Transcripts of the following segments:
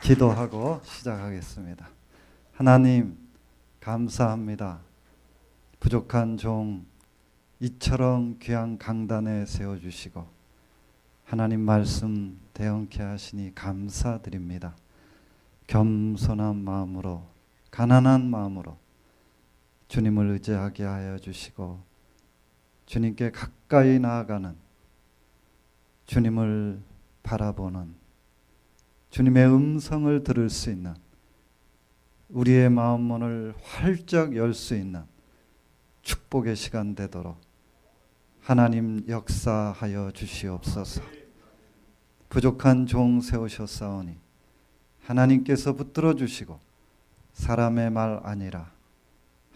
기도하고 시작하겠습니다. 하나님 감사합니다. 부족한 종 이처럼 귀한 강단에 세워주시고 하나님 말씀 대언케 하시니 감사드립니다. 겸손한 마음으로 가난한 마음으로 주님을 의지하게 하여 주시고 주님께 가까이 나아가는 주님을 바라보는 주님의 음성을 들을 수 있는 우리의 마음문을 활짝 열 수 있는 축복의 시간 되도록 하나님 역사하여 주시옵소서. 부족한 종 세우셨사오니 하나님께서 붙들어 주시고 사람의 말 아니라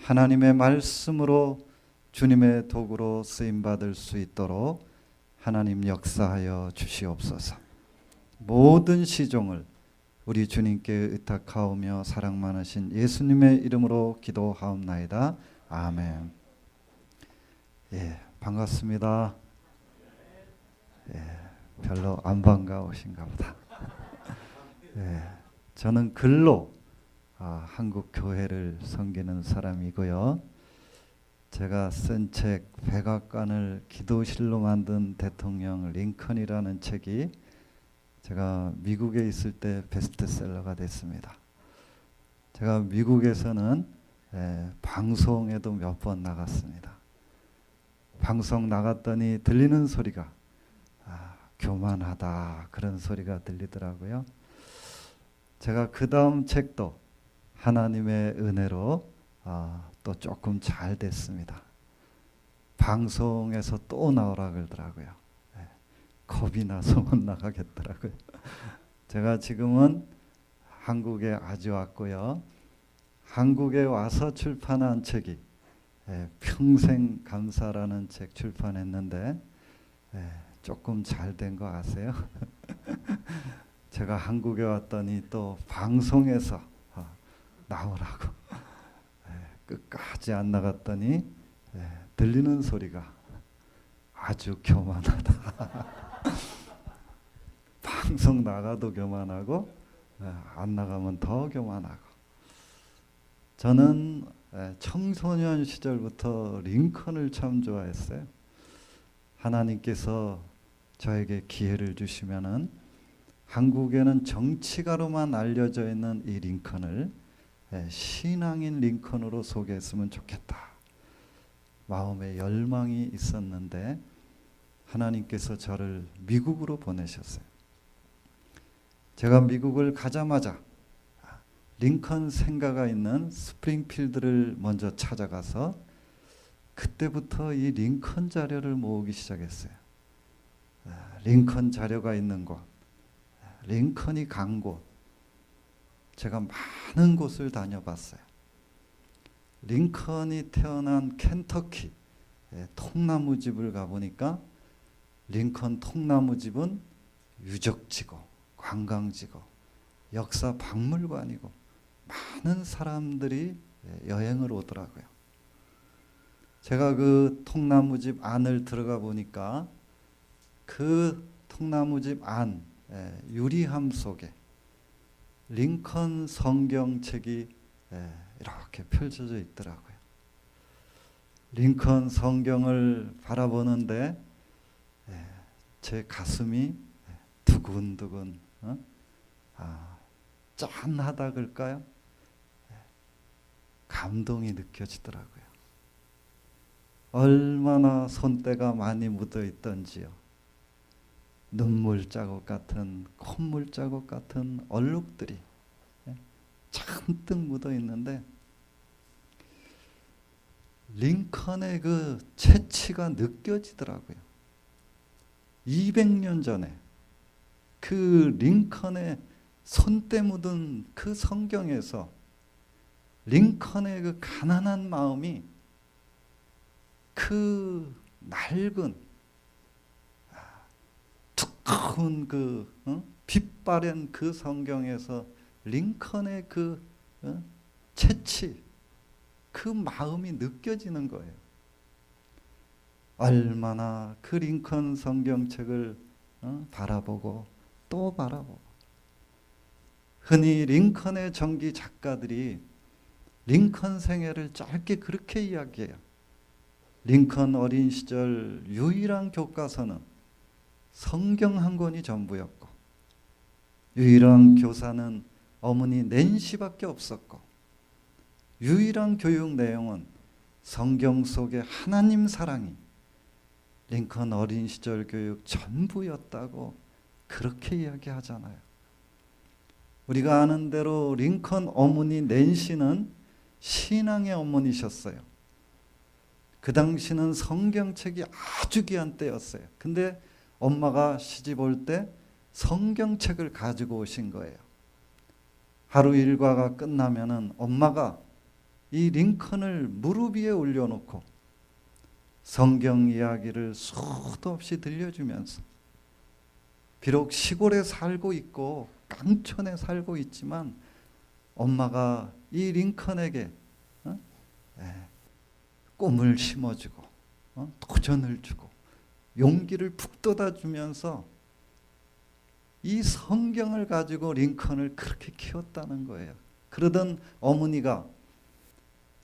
하나님의 말씀으로 주님의 도구로 쓰임받을 수 있도록 하나님 역사하여 주시옵소서. 모든 시종을 우리 주님께 의탁하오며 사랑 많으신 예수님의 이름으로 기도하옵나이다. 아멘. 반갑습니다. 별로 안 반가우신가 보다. 저는 글로 한국 교회를 섬기는 사람이고요. 제가 쓴 책 백악관을 기도실로 만든 대통령 링컨이라는 책이 제가 미국에 있을 때 베스트셀러가 됐습니다. 제가 미국에서는 방송에도 몇 번 나갔습니다. 방송 나갔더니 들리는 소리가 교만하다 그런 소리가 들리더라고요. 제가 그 다음 책도 하나님의 은혜로 또 조금 잘 됐습니다. 방송에서 또 나오라 그러더라고요. 겁이 나서 못 나가겠더라고요. 제가 지금은 한국에 아주 왔고요. 한국에 와서 출판한 책이 평생 감사라는 책 출판했는데 조금 잘 된 거 아세요? 제가 한국에 왔더니 또 방송에서 나오라고 끝까지 안 나갔더니 들리는 소리가 아주 교만하다. 방송 나가도 교만하고 안 나가면 더 교만하고. 저는 청소년 시절부터 링컨을 참 좋아했어요. 하나님께서 저에게 기회를 주시면은 한국에는 정치가로만 알려져 있는 이 링컨을 신앙인 링컨으로 소개했으면 좋겠다. 마음에 열망이 있었는데 하나님께서 저를 미국으로 보내셨어요. 제가 미국을 가자마자 링컨 생가가 있는 스프링필드를 먼저 찾아가서 그때부터 이 링컨 자료를 모으기 시작했어요. 링컨 자료가 있는 곳, 링컨이 간 곳, 제가 많은 곳을 다녀봤어요. 링컨이 태어난 켄터키 통나무집을 가보니까 링컨 통나무집은 유적지고 관광지고 역사 박물관이고 많은 사람들이 여행을 오더라고요. 제가 그 통나무집 안을 들어가 보니까 그 통나무집 안 유리함 속에 링컨 성경책이 이렇게 펼쳐져 있더라고요. 링컨 성경을 바라보는데 제 가슴이 두근두근 짠하다 그럴까요? 감동이 느껴지더라고요. 얼마나 손때가 많이 묻어 있던지요. 눈물 자국 같은 콧물 자국 같은 얼룩들이 잔뜩 묻어 있는데 링컨의 그 채취가 느껴지더라고요. 200년 전에 그 링컨의 손때 묻은 그 성경에서 링컨의 그 가난한 마음이 그 낡은 두꺼운 그 빛바랜 그 성경에서 링컨의 그 채취, 그 마음이 느껴지는 거예요. 얼마나 그 링컨 성경책을 바라보고 또 바라보고 흔히 링컨의 전기 작가들이 링컨 생애를 짧게 그렇게 이야기해요. 링컨 어린 시절 유일한 교과서는 성경 한 권이 전부였고, 유일한 교사는 어머니 낸시밖에 없었고, 유일한 교육 내용은 성경 속의 하나님 사랑이 링컨 어린 시절 교육 전부였다고 그렇게 이야기하잖아요. 우리가 아는 대로 링컨 어머니 낸시는 신앙의 어머니셨어요. 그 당시는 성경책이 아주 귀한 때였어요. 근데 엄마가 시집 올 때 성경책을 가지고 오신 거예요. 하루 일과가 끝나면은 엄마가 이 링컨을 무릎 위에 올려놓고 성경 이야기를 수도 없이 들려주면서, 비록 시골에 살고 있고 깡촌에 살고 있지만 엄마가 이 링컨에게 꿈을 심어주고 도전을 주고 용기를 북돋아 주면서 이 성경을 가지고 링컨을 그렇게 키웠다는 거예요. 그러던 어머니가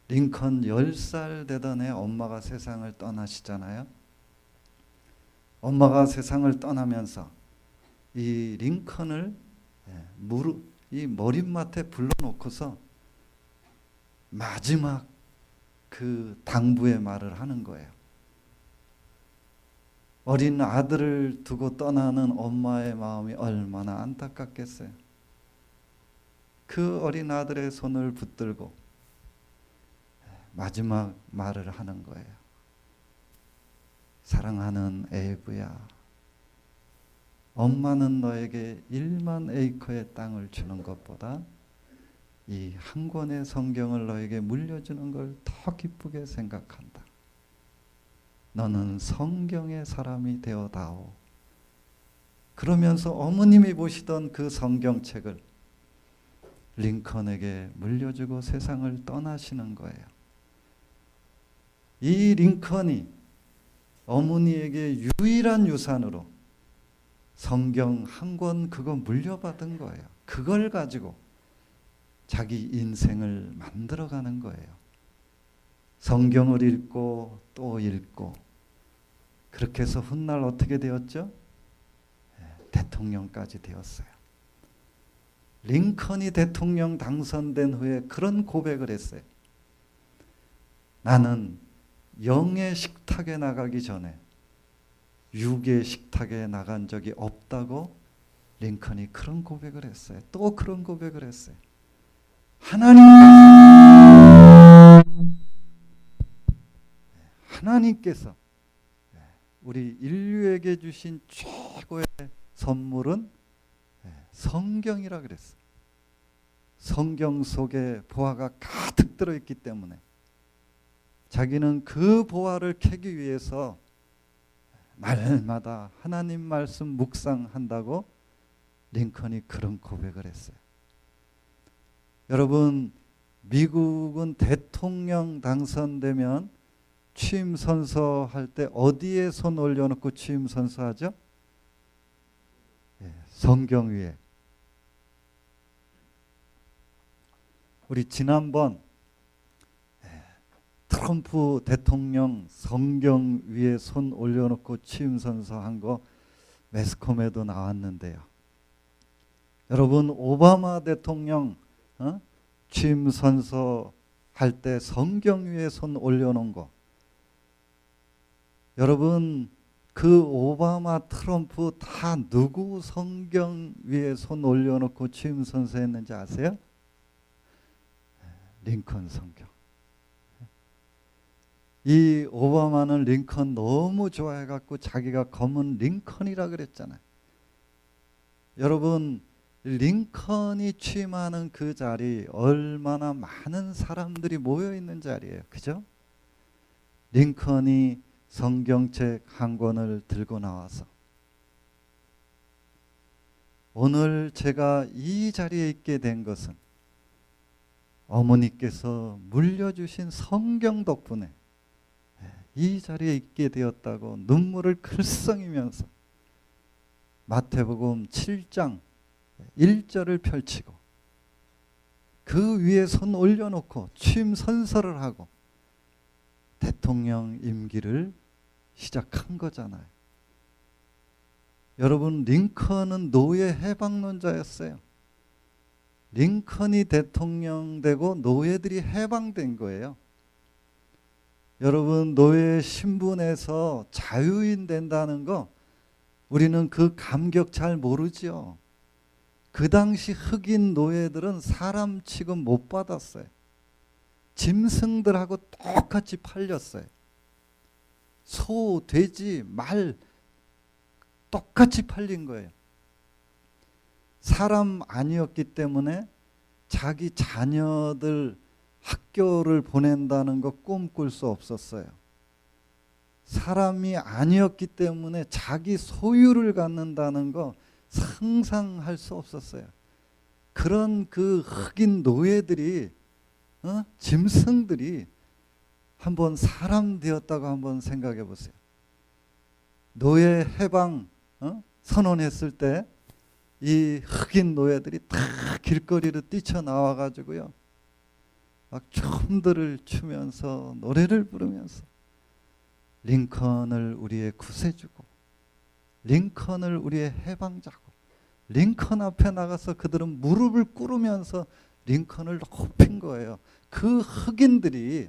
링컨 10살 되던 해 엄마가 세상을 떠나시잖아요. 엄마가 세상을 떠나면서 이 링컨을 이 머릿맡에 불러놓고서 마지막 그 당부의 말을 하는 거예요. 어린 아들을 두고 떠나는 엄마의 마음이 얼마나 안타깝겠어요. 그 어린 아들의 손을 붙들고 마지막 말을 하는 거예요. 사랑하는 에이브야, 엄마는 너에게 1만 에이커의 땅을 주는 것보다 이 한 권의 성경을 너에게 물려주는 걸 더 기쁘게 생각한다. 너는 성경의 사람이 되어다오. 그러면서 어머님이 보시던 그 성경책을 링컨에게 물려주고 세상을 떠나시는 거예요. 이 링컨이 어머니에게 유일한 유산으로 성경 한 권 그거 물려받은 거예요. 그걸 가지고 자기 인생을 만들어가는 거예요. 성경을 읽고 또 읽고, 그렇게 해서 훗날 어떻게 되었죠? 대통령까지 되었어요. 링컨이 대통령 당선된 후에 그런 고백을 했어요. 나는 영의 식탁에 나가기 전에 육의 식탁에 나간 적이 없다고 링컨이 그런 고백을 했어요. 또 그런 고백을 했어요. 하나님께서 우리 인류에게 주신 최고의 선물은 성경이라 그랬어요. 성경 속에 보화가 가득 들어있기 때문에 자기는 그 보화를 캐기 위해서 날마다 하나님 말씀 묵상한다고 링컨이 그런 고백을 했어요. 여러분, 미국은 대통령 당선되면 취임 선서할 때 어디에 손 올려놓고 취임 선서하죠? 성경 위에. 우리 지난번 트럼프 대통령 성경 위에 손 올려놓고 취임 선서한 거 매스컴에도 나왔는데요. 여러분, 오바마 대통령 취임 선서할 때 성경 위에 손 올려놓은 거, 여러분, 그 오바마, 트럼프 다 누구 성경 위에 손 올려놓고 취임 선서했는지 아세요? 링컨 성경. 이 오바마는 링컨 너무 좋아해갖고 자기가 검은 링컨이라 그랬잖아요. 여러분, 링컨이 취임하는 그 자리 얼마나 많은 사람들이 모여있는 자리예요. 그죠? 링컨이 성경책 한 권을 들고 나와서, 오늘 제가 이 자리에 있게 된 것은 어머니께서 물려주신 성경 덕분에 이 자리에 있게 되었다고 눈물을 글썽이면서 마태복음 7장 1절을 펼치고 그 위에 손 올려놓고 취임 선서를 하고 대통령 임기를 시작한 거잖아요. 여러분, 링컨은 노예 해방론자였어요. 링컨이 대통령 되고 노예들이 해방된 거예요. 여러분, 노예 신분에서 자유인 된다는 거 우리는 그 감격 잘 모르죠. 그 당시 흑인 노예들은 사람 취급 못 받았어요. 짐승들하고 똑같이 팔렸어요. 소, 돼지, 말 똑같이 팔린 거예요. 사람 아니었기 때문에 자기 자녀들 학교를 보낸다는 거 꿈꿀 수 없었어요. 사람이 아니었기 때문에 자기 소유를 갖는다는 거 상상할 수 없었어요. 그런 그 흑인 노예들이 짐승들이 한번 사람 되었다고 한번 생각해 보세요. 노예 해방 선언했을 때 이 흑인 노예들이 다 길거리로 뛰쳐나와 가지고요, 막 춤들을 추면서 노래를 부르면서 링컨을 우리의 구세주고 링컨을 우리의 해방자고, 링컨 앞에 나가서 그들은 무릎을 꿇으면서 링컨을 높인 거예요. 그 흑인들이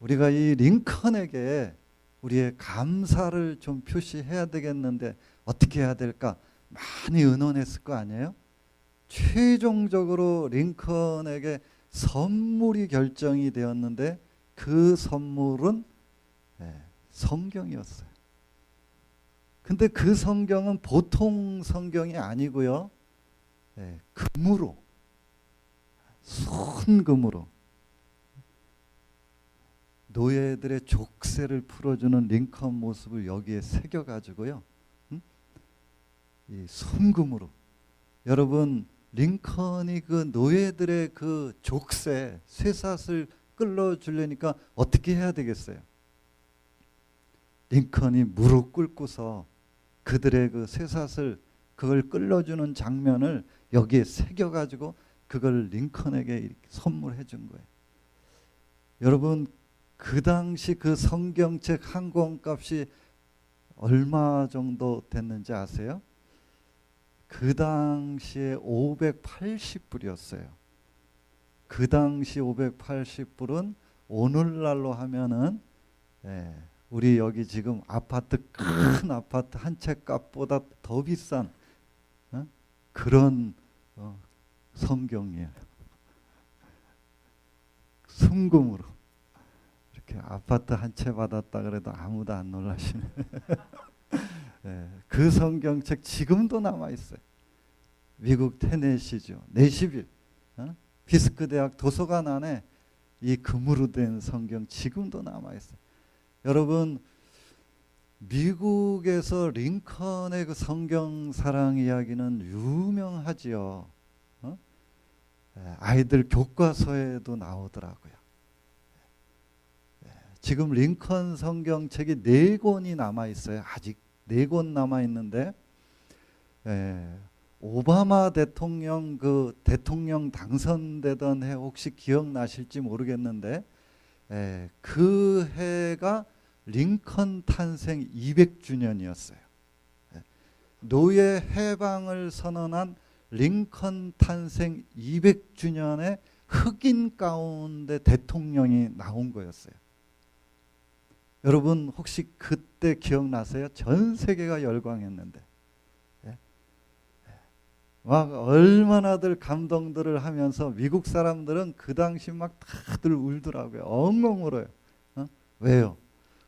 우리가 이 링컨에게 우리의 감사를 좀 표시해야 되겠는데 어떻게 해야 될까? 많이 의논했을 거 아니에요? 최종적으로 링컨에게 선물이 결정이 되었는데 그 선물은 성경이었어요. 근데 그 성경은 보통 성경이 아니고요, 금으로, 순금으로 노예들의 족쇄를 풀어주는 링컨 모습을 여기에 새겨가지고요, 이 순금으로. 여러분, 링컨이 그 노예들의 그 족쇄, 쇠사슬 끌어주려니까 어떻게 해야 되겠어요? 링컨이 무릎 꿇고서 그들의 그 쇠사슬 그걸 끌어주는 장면을 여기에 새겨가지고 그걸 링컨에게 선물해 준 거예요. 여러분, 그 당시 그 성경책 한 권 값이 얼마 정도 됐는지 아세요? 그 당시에 580불이었어요. 그 당시 580불은 오늘날로 하면은 우리 여기 지금 아파트, 큰 아파트 한 채 값보다 더 비싼 그런 성경이에요. 순금으로 이렇게 아파트 한 채 받았다 그래도 아무도 안 놀라시네. 그 성경책 지금도 남아 있어요. 미국 테네시주 내시빌 피스크 대학 도서관 안에 이 금으로 된 성경 지금도 남아 있어요. 여러분, 미국에서 링컨의 그 성경 사랑 이야기는 유명하지요. 아이들 교과서에도 나오더라고요. 지금 링컨 성경책이 4권이 남아 있어요. 아직 4권 남아 있는데, 오바마 대통령 그 대통령 당선되던 해 혹시 기억나실지 모르겠는데, 그 해가 링컨 탄생 200주년이었어요. 노예 해방을 선언한 링컨 탄생 200주년에 흑인 가운데 대통령이 나온 거였어요. 여러분, 혹시 그때 기억나세요? 전 세계가 열광했는데, 막 얼마나들 감동들을 하면서 미국 사람들은 그 당시 막 다들 울더라고요. 엉엉 울어요. 왜요?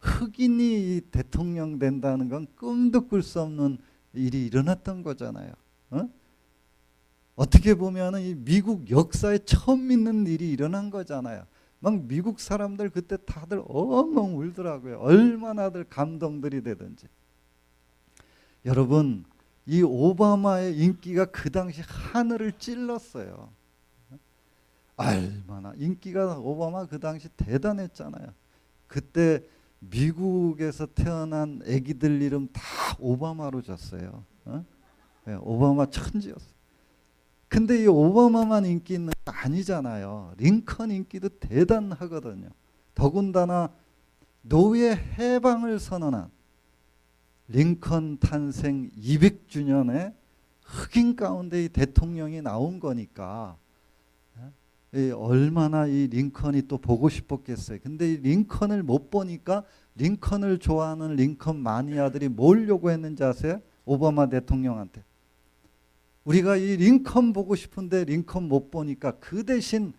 흑인이 대통령 된다는 건 꿈도 꿀 수 없는 일이 일어났던 거잖아요. 어떻게 보면 이 미국 역사에 처음 있는 일이 일어난 거잖아요. 막 미국 사람들 그때 다들 엉엉 울더라고요. 얼마나들 감동들이 되든지. 여러분, 이 오바마의 인기가 그 당시 하늘을 찔렀어요. 얼마나 인기가 오바마 그 당시 대단했잖아요. 그때 미국에서 태어난 애기들 이름 다 오바마로 졌어요. 오바마 천지였어요. 근데 이 오바마만 인기 있는 거 아니잖아요. 링컨 인기도 대단하거든요. 더군다나 노예 해방을 선언한 링컨 탄생 200주년에 흑인 가운데 이 대통령이 나온 거니까 얼마나 이 링컨이 또 보고 싶었겠어요. 근데 이 링컨을 못 보니까 링컨을 좋아하는 링컨 마니아들이 뭘 요구했는지 아세요? 오바마 대통령한테. 우리가 이 링컨 보고 싶은데 링컨 못 보니까 그 대신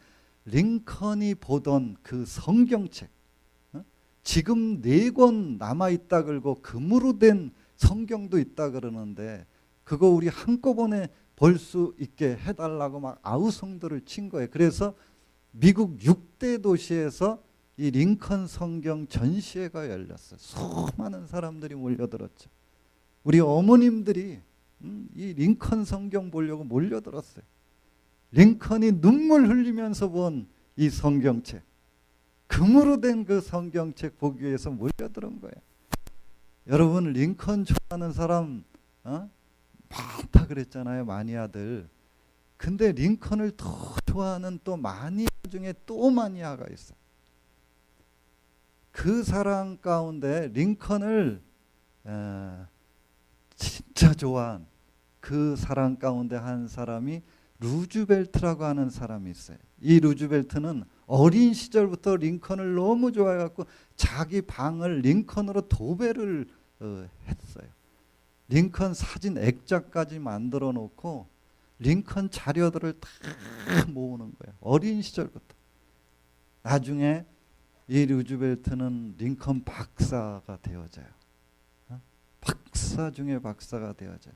링컨이 보던 그 성경책, 지금 4권 남아있다 그러고 금으로 된 성경도 있다 그러는데 그거 우리 한꺼번에 볼 수 있게 해달라고 막 아우성들을 친 거예요. 그래서 미국 6대 도시에서 이 링컨 성경 전시회가 열렸어요. 수많은 사람들이 몰려들었죠. 우리 어머님들이 이 링컨 성경 보려고 몰려들었어요. 링컨이 눈물 흘리면서 본 이 성경책, 금으로 된 그 성경책 보기 위해서 몰려들은 거예요. 여러분 링컨 좋아하는 사람 많다 그랬잖아요. 마니아들. 근데 링컨을 더 좋아하는 또 마니아 중에 또 마니아가 있어요. 그 사람 가운데 링컨을 진짜 좋아한 그 사람 가운데 한 사람이 루즈벨트라고 하는 사람이 있어요. 이 루즈벨트는 어린 시절부터 링컨을 너무 좋아해갖고 자기 방을 링컨으로 도배를 했어요. 링컨 사진 액자까지 만들어 놓고 링컨 자료들을 다 모으는 거예요. 어린 시절부터. 나중에 이 루즈벨트는 링컨 박사가 되어져요. 박사 중에 박사가 되어져요.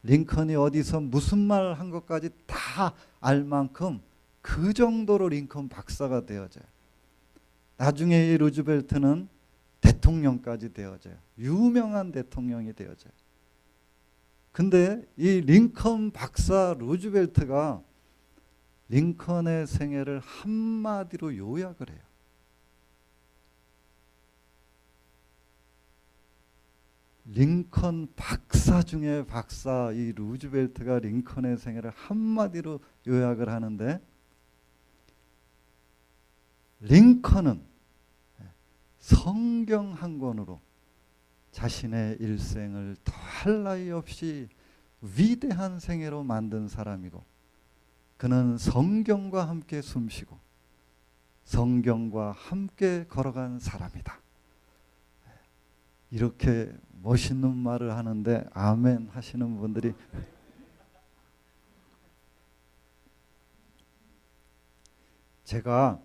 링컨이 어디서 무슨 말 한 것까지 다 알 만큼 그 정도로 링컨 박사가 되어져요. 나중에 이 루즈벨트는 대통령까지 되어져요. 유명한 대통령이 되어져요. 근데 이 링컨 박사 루즈벨트가 링컨의 생애를 한마디로 요약을 해요. 링컨 박사 중에 박사 이 루즈벨트가 링컨의 생애를 한마디로 요약을 하는데 링컨은 성경 한 권으로 자신의 일생을 더할 나위 없이 위대한 생애로 만든 사람이고 그는 성경과 함께 숨쉬고 성경과 함께 걸어간 사람이다. 이렇게 멋있는 말을 하는데 아멘 하시는 분들이 제가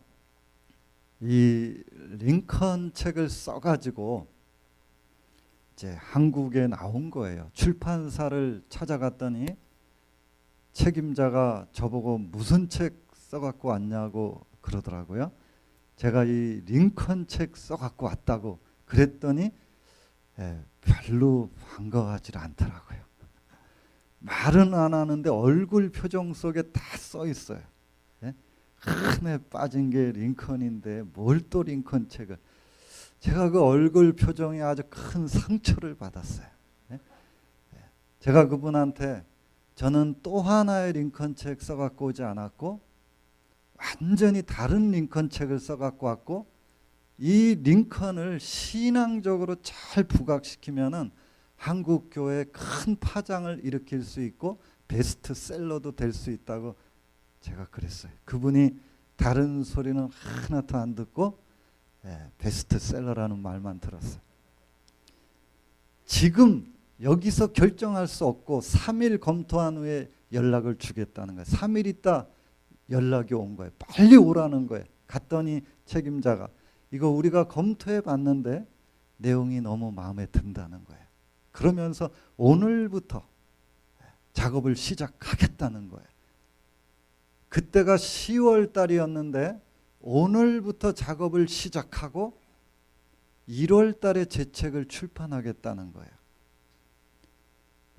이 링컨 책을 써가지고 이제 한국에 나온 거예요. 출판사를 찾아갔더니 책임자가 저보고 무슨 책 써갖고 왔냐고 그러더라고요. 제가 이 링컨 책 써갖고 왔다고 그랬더니 별로 반가워하지 않더라고요. 말은 안 하는데 얼굴 표정 속에 다 써 있어요. 큰에 빠진 게 링컨인데 뭘 또 링컨 책을. 제가 그 얼굴 표정에 아주 큰 상처를 받았어요. 제가 그분한테 저는 또 하나의 링컨 책 써갖고 오지 않았고 완전히 다른 링컨 책을 써갖고 왔고 이 링컨을 신앙적으로 잘 부각시키면은 한국 교회에 큰 파장을 일으킬 수 있고 베스트셀러도 될 수 있다고 제가 그랬어요. 그분이 다른 소리는 하나도 안 듣고 베스트셀러라는 말만 들었어요. 지금 여기서 결정할 수 없고 3일 검토한 후에 연락을 주겠다는 거예요. 3일 있다 연락이 온 거예요. 빨리 오라는 거예요. 갔더니 책임자가 이거 우리가 검토해 봤는데 내용이 너무 마음에 든다는 거예요. 그러면서 오늘부터 작업을 시작하겠다는 거예요. 그때가 10월 달이었는데 오늘부터 작업을 시작하고 1월 달에 제 책을 출판하겠다는 거예요.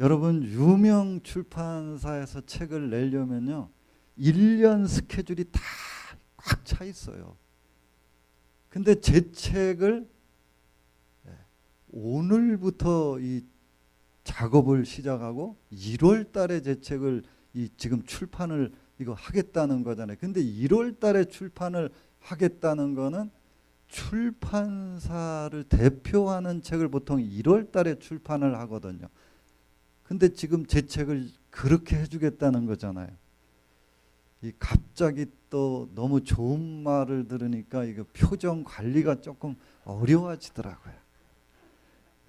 여러분 유명 출판사에서 책을 내려면요 1년 스케줄이 다 꽉 차 있어요. 근데 제 책을 오늘부터 이 작업을 시작하고 1월 달에 제 책을 이 지금 출판을 이거 하겠다는 거잖아요. 근데 1월 달에 출판을 하겠다는 거는 출판사를 대표하는 책을 보통 1월 달에 출판을 하거든요. 근데 지금 제 책을 그렇게 해주겠다는 거잖아요. 이 갑자기 또 너무 좋은 말을 들으니까 이거 표정 관리가 조금 어려워지더라고요.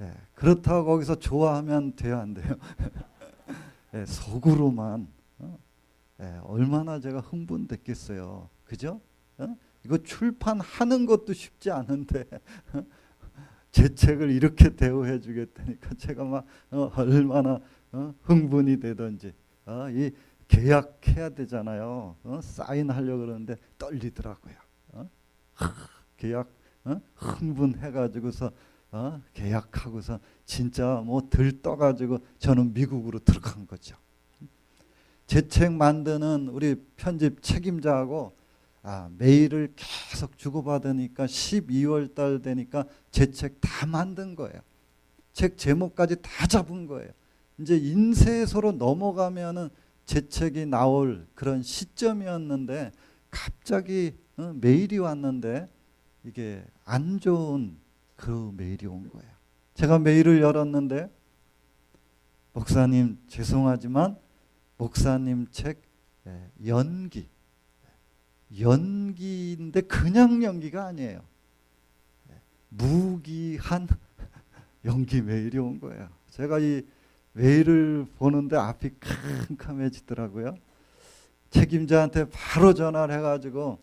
예, 그렇다고 거기서 좋아하면 돼요, 안 돼요? 예, 속으로만 얼마나 제가 흥분됐겠어요, 그죠? 이거 출판하는 것도 쉽지 않은데 제 책을 이렇게 대우해 주겠다니까 제가 막 얼마나 흥분이 되던지 이 계약해야 되잖아요. 사인하려고 그러는데 떨리더라고요. 계약 흥분해가지고서 계약하고서 진짜 뭐 들떠가지고 저는 미국으로 들어간 거죠. 제 책 만드는 우리 편집 책임자하고 메일을 계속 주고받으니까 12월 달 되니까 제 책 다 만든 거예요. 책 제목까지 다 잡은 거예요. 이제 인쇄소로 넘어가면은 제 책이 나올 그런 시점이었는데 갑자기 메일이 왔는데 이게 안 좋은 그 메일이 온 거예요. 제가 메일을 열었는데 목사님 죄송하지만 목사님 책 연기인데 그냥 연기가 아니에요. 무기한 연기 메일이 온 거예요. 제가 이 메일을 보는데 앞이 캄캄해지더라고요. 책임자한테 바로 전화를 해가지고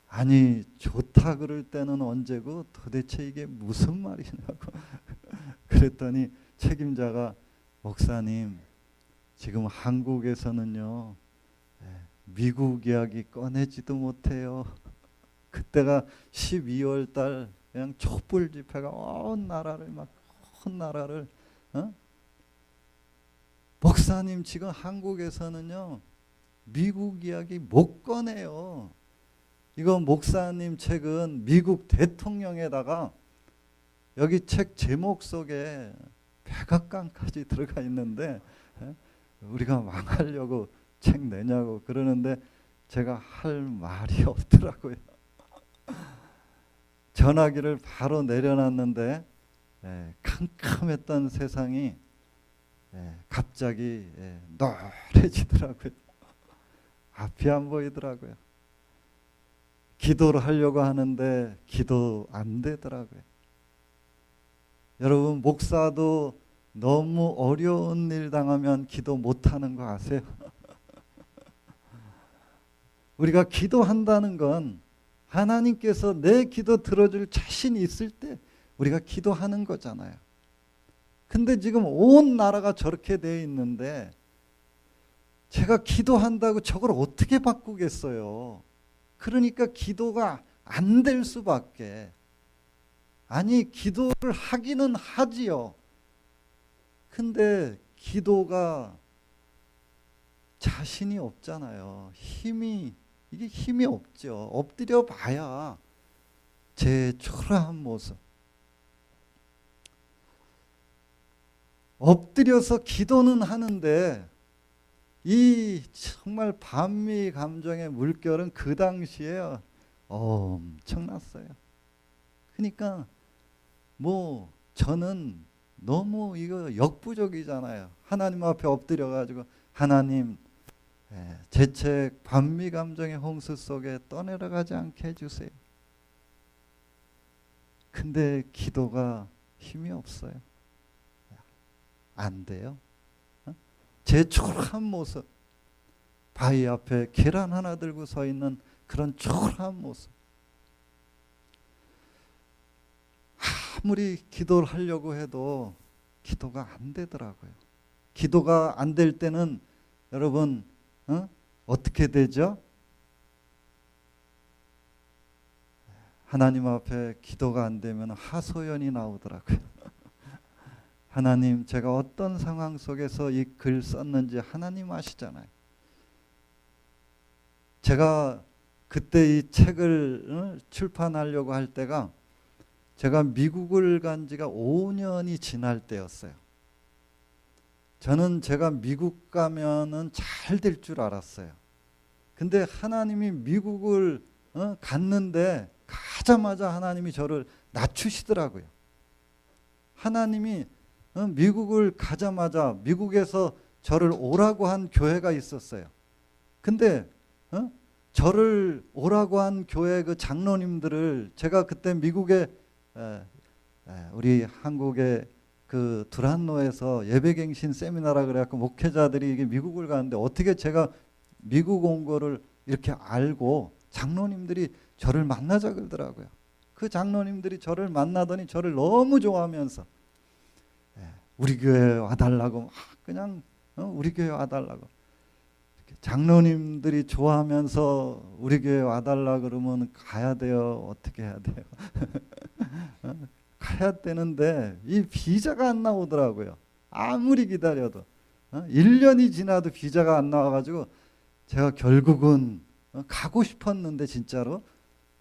아니 좋다 그럴 때는 언제고 도대체 이게 무슨 말이냐고 그랬더니 책임자가 목사님 지금 한국에서는요 미국 이야기 꺼내지도 못해요. 그때가 12월 달 그냥 촛불 집회가 온 나라를 목사님 지금 한국에서는요 미국 이야기 못 꺼내요. 이거 목사님 책은 미국 대통령에다가 여기 책 제목 속에 백악관까지 들어가 있는데 우리가 망하려고 책 내냐고 그러는데 제가 할 말이 없더라고요. 전화기를 바로 내려놨는데 캄캄했던 세상이 갑자기 노래지더라고요. 앞이 안 보이더라고요. 기도를 하려고 하는데 기도 안 되더라고요. 여러분 목사도 너무 어려운 일 당하면 기도 못하는 거 아세요? 우리가 기도한다는 건 하나님께서 내 기도 들어줄 자신이 있을 때 우리가 기도하는 거잖아요. 근데 지금 온 나라가 저렇게 돼 있는데 제가 기도한다고 저걸 어떻게 바꾸겠어요? 그러니까 기도가 안 될 수밖에. 아니 기도를 하기는 하지요. 근데 기도가 자신이 없잖아요. 이게 힘이 없죠. 엎드려 봐야 제 초라한 모습. 엎드려서 기도는 하는데 이 정말 반미 감정의 물결은 그 당시에 엄청났어요. 그러니까 뭐 저는 너무 이거 역부족이잖아요. 하나님 앞에 엎드려 가지고 하나님 제 책 반미 감정의 홍수 속에 떠내려가지 않게 해주세요. 근데 기도가 힘이 없어요. 안 돼요. 제 초라한 모습, 바위 앞에 계란 하나 들고 서 있는 그런 초라한 모습. 아무리 기도를 하려고 해도 기도가 안 되더라고요. 기도가 안 될 때는 여러분 어떻게 되죠? 하나님 앞에 기도가 안 되면 하소연이 나오더라고요. 하나님 제가 어떤 상황 속에서 이 글 썼는지 하나님 아시잖아요. 제가 그때 이 책을 출판하려고 할 때가 제가 미국을 간 지가 5년이 지날 때였어요. 저는 제가 미국 가면은 잘 될 줄 알았어요. 근데 하나님이 미국을 갔는데 가자마자 하나님이 저를 낮추시더라고요. 하나님이 미국을 가자마자 미국에서 저를 오라고 한 교회가 있었어요. 근데 저를 오라고 한 교회 그 장로님들을 제가 그때 미국에 우리 한국의 그 두란노에서 예배갱신 세미나라 그래갖고 목회자들이 이게 미국을 가는데 어떻게 제가 미국 온 거를 이렇게 알고 장로님들이 저를 만나자 그러더라고요. 그 장로님들이 저를 만나더니 저를 너무 좋아하면서 우리 교회에 와달라고 막 그냥 우리 교회에 와달라고 장로님들이 좋아하면서 우리 교회에 와달라 그러면 가야 돼요. 어떻게 해야 돼요? 가야 되는데 이 비자가 안 나오더라고요. 아무리 기다려도 1년이 지나도 비자가 안 나와가지고 제가 결국은 가고 싶었는데 진짜로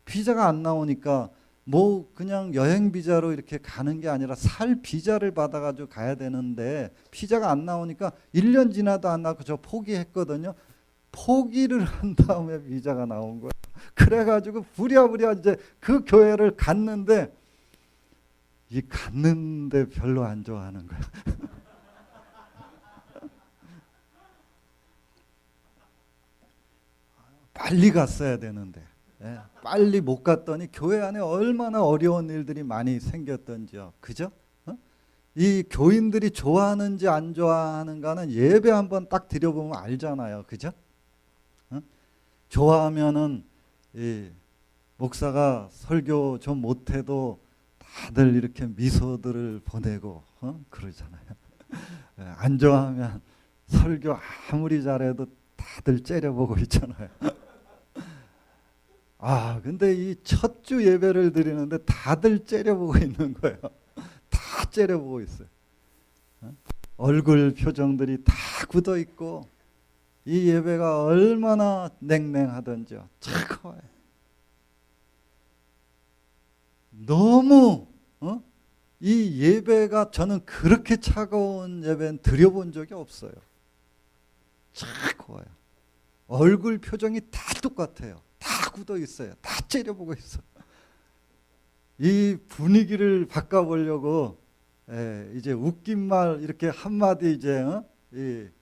비자가 안 나오니까 뭐 그냥 여행 비자로 이렇게 가는 게 아니라 살 비자를 받아가지고 가야 되는데 비자가 안 나오니까 1년 지나도 안 나고 저 포기했거든요. 포기를 한 다음에 비자가 나온 거예요. 그래가지고 부랴부랴 이제 그 교회를 갔는데 갔는데 별로 안 좋아하는 거예요. 빨리 갔어야 되는데 빨리 못 갔더니 교회 안에 얼마나 어려운 일들이 많이 생겼던지요. 그죠? 이 교인들이 좋아하는지 안 좋아하는가는 예배 한번 딱 드려보면 알잖아요. 그죠? 좋아하면은 이 목사가 설교 좀 못해도 다들 이렇게 미소들을 보내고 그러잖아요. 안 좋아하면 설교 아무리 잘해도 다들 째려보고 있잖아요. 근데 이 첫 주 예배를 드리는데 다들 째려보고 있는 거예요. 다 째려보고 있어요. 얼굴 표정들이 다 굳어 있고 이 예배가 얼마나 냉랭하던지요. 차가워요. 너무 이 예배가 저는 그렇게 차가운 예배는 드려본 적이 없어요. 차가워요. 얼굴 표정이 다 똑같아요. 다 굳어 있어요. 다 째려보고 있어. 이 분위기를 바꿔보려고 이제 웃긴 말 이렇게 한마디 이제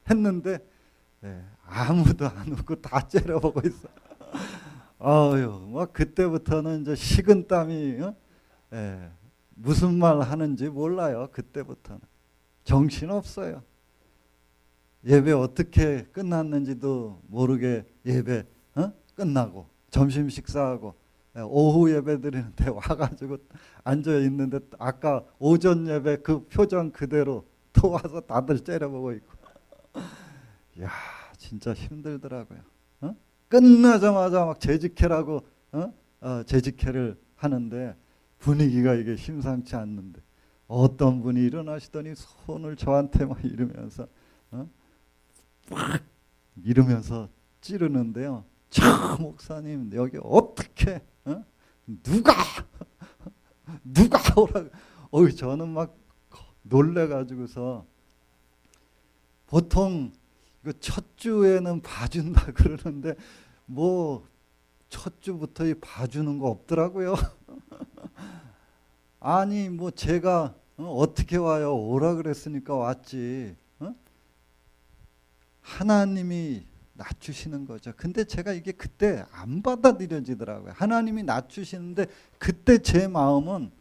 했는데 아무도 안 웃고 다 째려보고 있어. 뭐 그때부터는 이제 식은땀이 무슨 말 하는지 몰라요. 그때부터는 정신 없어요. 예배 어떻게 끝났는지도 모르게 예배 끝나고 점심 식사하고 오후 예배 드리는데 와가지고 앉아 있는데 아까 오전 예배 그 표정 그대로 또 와서 다들 째려보고 있고. 야 진짜 힘들더라고요. 끝나자마자 막 재직회라고 재직회를 하는데 분위기가 이게 심상치 않는데 어떤 분이 일어나시더니 손을 저한테 막 이러면서 막 이러면서 찌르는데요. 참 목사님 여기 어떻게 누가 오라고 저는 막 놀래가지고서 보통 이거 첫 주에는 봐준다 그러는데 뭐 첫 주부터 봐주는 거 없더라고요. 아니 뭐 제가 어떻게 와요? 오라 그랬으니까 왔지. 하나님이 낮추시는 거죠. 근데 제가 이게 그때 안 받아들여지더라고요. 하나님이 낮추시는데 그때 제 마음은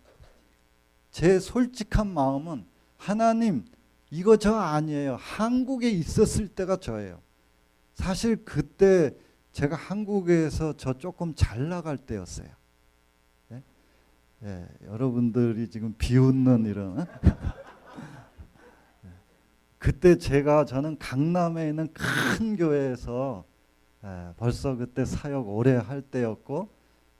제 솔직한 마음은 하나님 이거 저 아니에요. 한국에 있었을 때가 저예요. 사실 그때 제가 한국에서 저 조금 잘 나갈 때였어요. 여러분들이 지금 비웃는 이런 그때 저는 강남에 있는 큰 교회에서 벌써 그때 사역 오래 할 때였고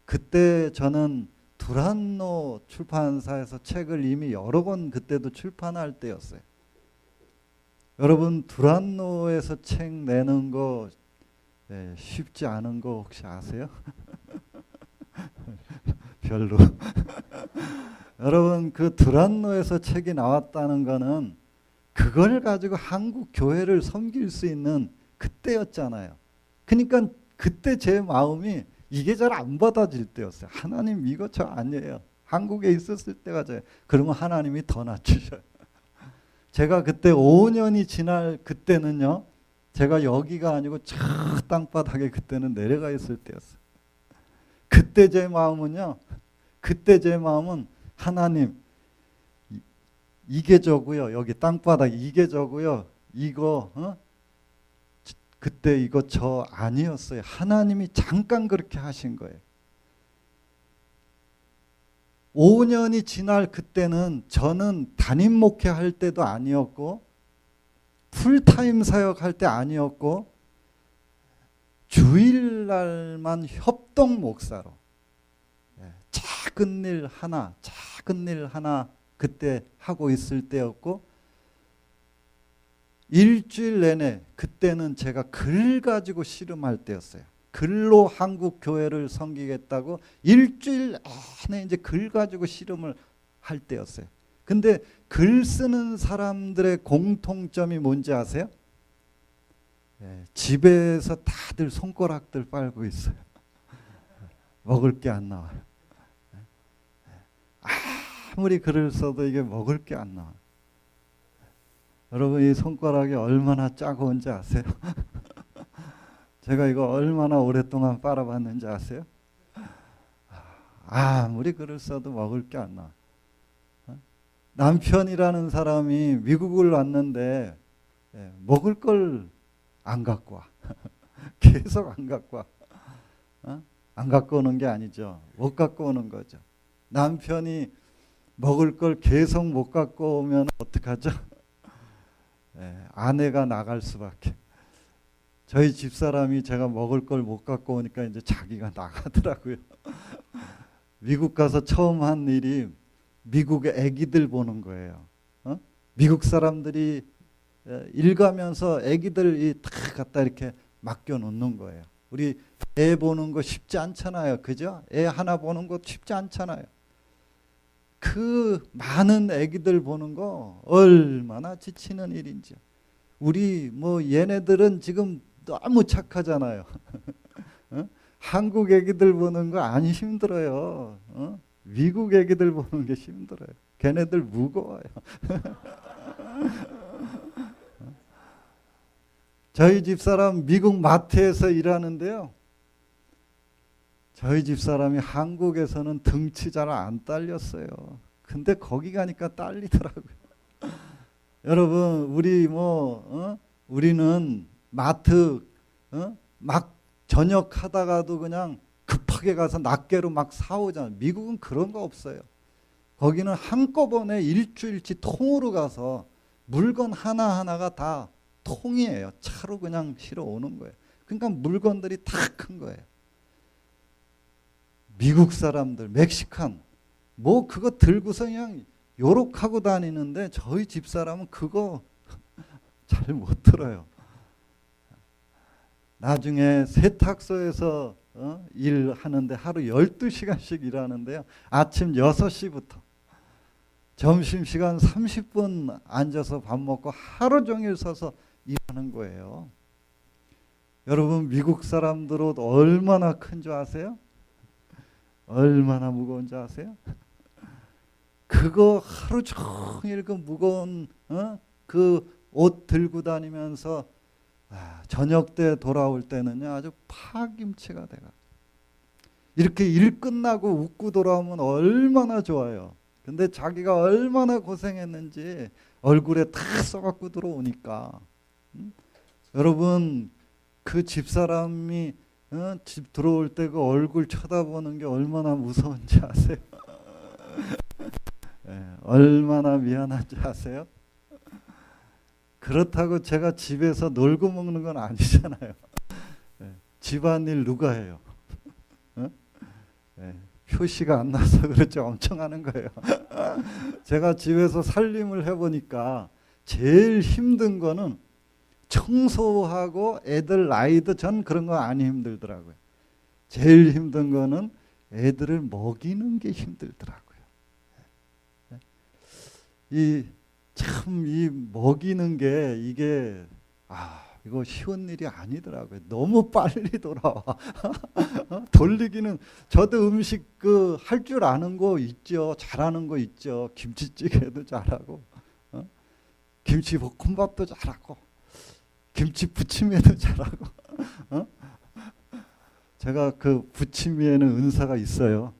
그때 저는 두란노 출판사에서 책을 이미 여러 권 그때도 출판할 때였어요. 여러분 두란노에서 책 내는 거 쉽지 않은 거 혹시 아세요? 별로. 여러분 그 두란노에서 책이 나왔다는 거는 그걸 가지고 한국 교회를 섬길 수 있는 그때였잖아요. 그러니까 그때 제 마음이 이게 잘 안 받아질 때였어요. 하나님 이거 저 아니에요. 한국에 있었을 때가 저 그러면 하나님이 더 낮추셔요. 제가 그때 5년이 지날 그때는요. 제가 여기가 아니고 저 땅바닥에 그때는 내려가 있을 때였어요. 그때 제 마음은요. 그때 제 마음은 하나님 이게 저고요. 여기 땅바닥 이게 저고요. 이거 그때 이거 저 아니었어요. 하나님이 잠깐 그렇게 하신 거예요. 5년이 지날 그때는 저는 담임 목회할 때도 아니었고 풀타임 사역할 때 아니었고 주일날만 협동 목사로 작은 일 하나 그때 하고 있을 때였고 일주일 내내 그때는 제가 글 가지고 씨름할 때였어요. 글로 한국 교회를 섬기겠다고 일주일 내내 이제 글 가지고 씨름을 할 때였어요. 근데 글 쓰는 사람들의 공통점이 뭔지 아세요? 집에서 다들 손가락들 빨고 있어요. 먹을 게 안 나와요. 아무리 글을 써도 이게 먹을 게 안 나와요. 여러분 이 손가락이 얼마나 짜고운지 아세요? 제가 이거 얼마나 오랫동안 빨아봤는지 아세요? 아무리 글을 써도 먹을 게 안 나와. 남편이라는 사람이 미국을 왔는데 먹을 걸 안 갖고 와. 계속 안 갖고 와. 안 갖고 오는 게 아니죠. 못 갖고 오는 거죠. 남편이 먹을 걸 계속 못 갖고 오면 어떡하죠? 아내가 나갈 수밖에. 저희 집사람이 제가 먹을 걸 못 갖고 오니까 이제 자기가 나가더라고요. 미국 가서 처음 한 일이 미국의 애기들 보는 거예요. 미국 사람들이 일가면서 애기들이 다 갖다 이렇게 맡겨 놓는 거예요. 우리 애 보는 거 쉽지 않잖아요. 그죠? 애 하나 보는 거 쉽지 않잖아요. 그 많은 애기들 보는 거 얼마나 지치는 일인지. 우리 뭐 얘네들은 지금 너무 착하잖아요. 한국 애기들 보는 거 안 힘들어요. 미국 애기들 보는 게 힘들어요. 걔네들 무거워요. 저희 집사람 미국 마트에서 일하는데요. 저희 집사람이 한국에서는 등치 잘 안 딸렸어요. 근데 거기 가니까 딸리더라고요. 여러분 우리 우리는 마트 막 저녁 하다가도 그냥 급하게 가서 낱개로 막 사오잖아요. 미국은 그런 거 없어요. 거기는 한꺼번에 일주일치 통으로 가서 물건 하나하나가 다 통이에요. 차로 그냥 실어 오는 거예요. 그러니까 물건들이 다 큰 거예요. 미국 사람들, 멕시칸 뭐 그거 들고서 그냥 요렇게 하고 다니는데 저희 집사람은 그거 잘 못 들어요. 나중에 세탁소에서 일하는데 하루 12시간씩 일하는데요. 아침 6시부터 점심시간 30분 앉아서 밥 먹고 하루 종일 서서 일하는 거예요. 여러분 미국 사람들 옷 얼마나 큰 줄 아세요? 얼마나 무거운 줄 아세요? 그거 하루 종일 그 무거운 그 옷 들고 다니면서 저녁 때 돌아올 때는요 아주 파김치가 돼가. 이렇게 일 끝나고 웃고 돌아오면 얼마나 좋아요. 근데 자기가 얼마나 고생했는지 얼굴에 다 써갖고 들어오니까. 여러분 그 집사람이 집 들어올 때 그 얼굴 쳐다보는 게 얼마나 무서운지 아세요? 얼마나 미안한지 아세요? 그렇다고 제가 집에서 놀고 먹는 건 아니잖아요. 집안일 누가 해요? 표시가 안 나서 그렇지 엄청 하는 거예요. 제가 집에서 살림을 해보니까 제일 힘든 거는 청소하고 애들 나이도 전 그런 거 안 힘들더라고요. 제일 힘든 거는 애들을 먹이는 게 힘들더라고요. 이 참 이 먹이는 게 이게 이거 쉬운 일이 아니더라고요. 너무 빨리 돌아와. 돌리기는 저도 음식 그 할 줄 아는 거 있죠. 잘하는 거 있죠. 김치찌개도 잘하고, 김치볶음밥도 잘하고, 김치 부침개도 잘하고. 제가 그 부침개에는 은사가 있어요.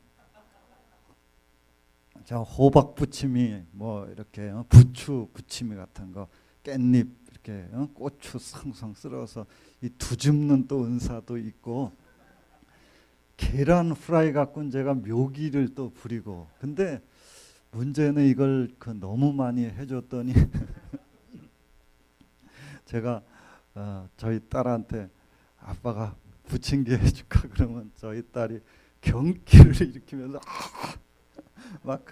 자, 호박 부침이 뭐 이렇게 부추 부침이 같은 거, 깻잎 이렇게 고추 성성 썰어서 이 두줍는 또 은사도 있고, 계란 후라이 갖고는 제가 묘기를 또 부리고. 근데 문제는 이걸 그 너무 많이 해줬더니 제가 저희 딸한테 아빠가 부침개 해줄까 그러면 저희 딸이 경기를 일으키면서 막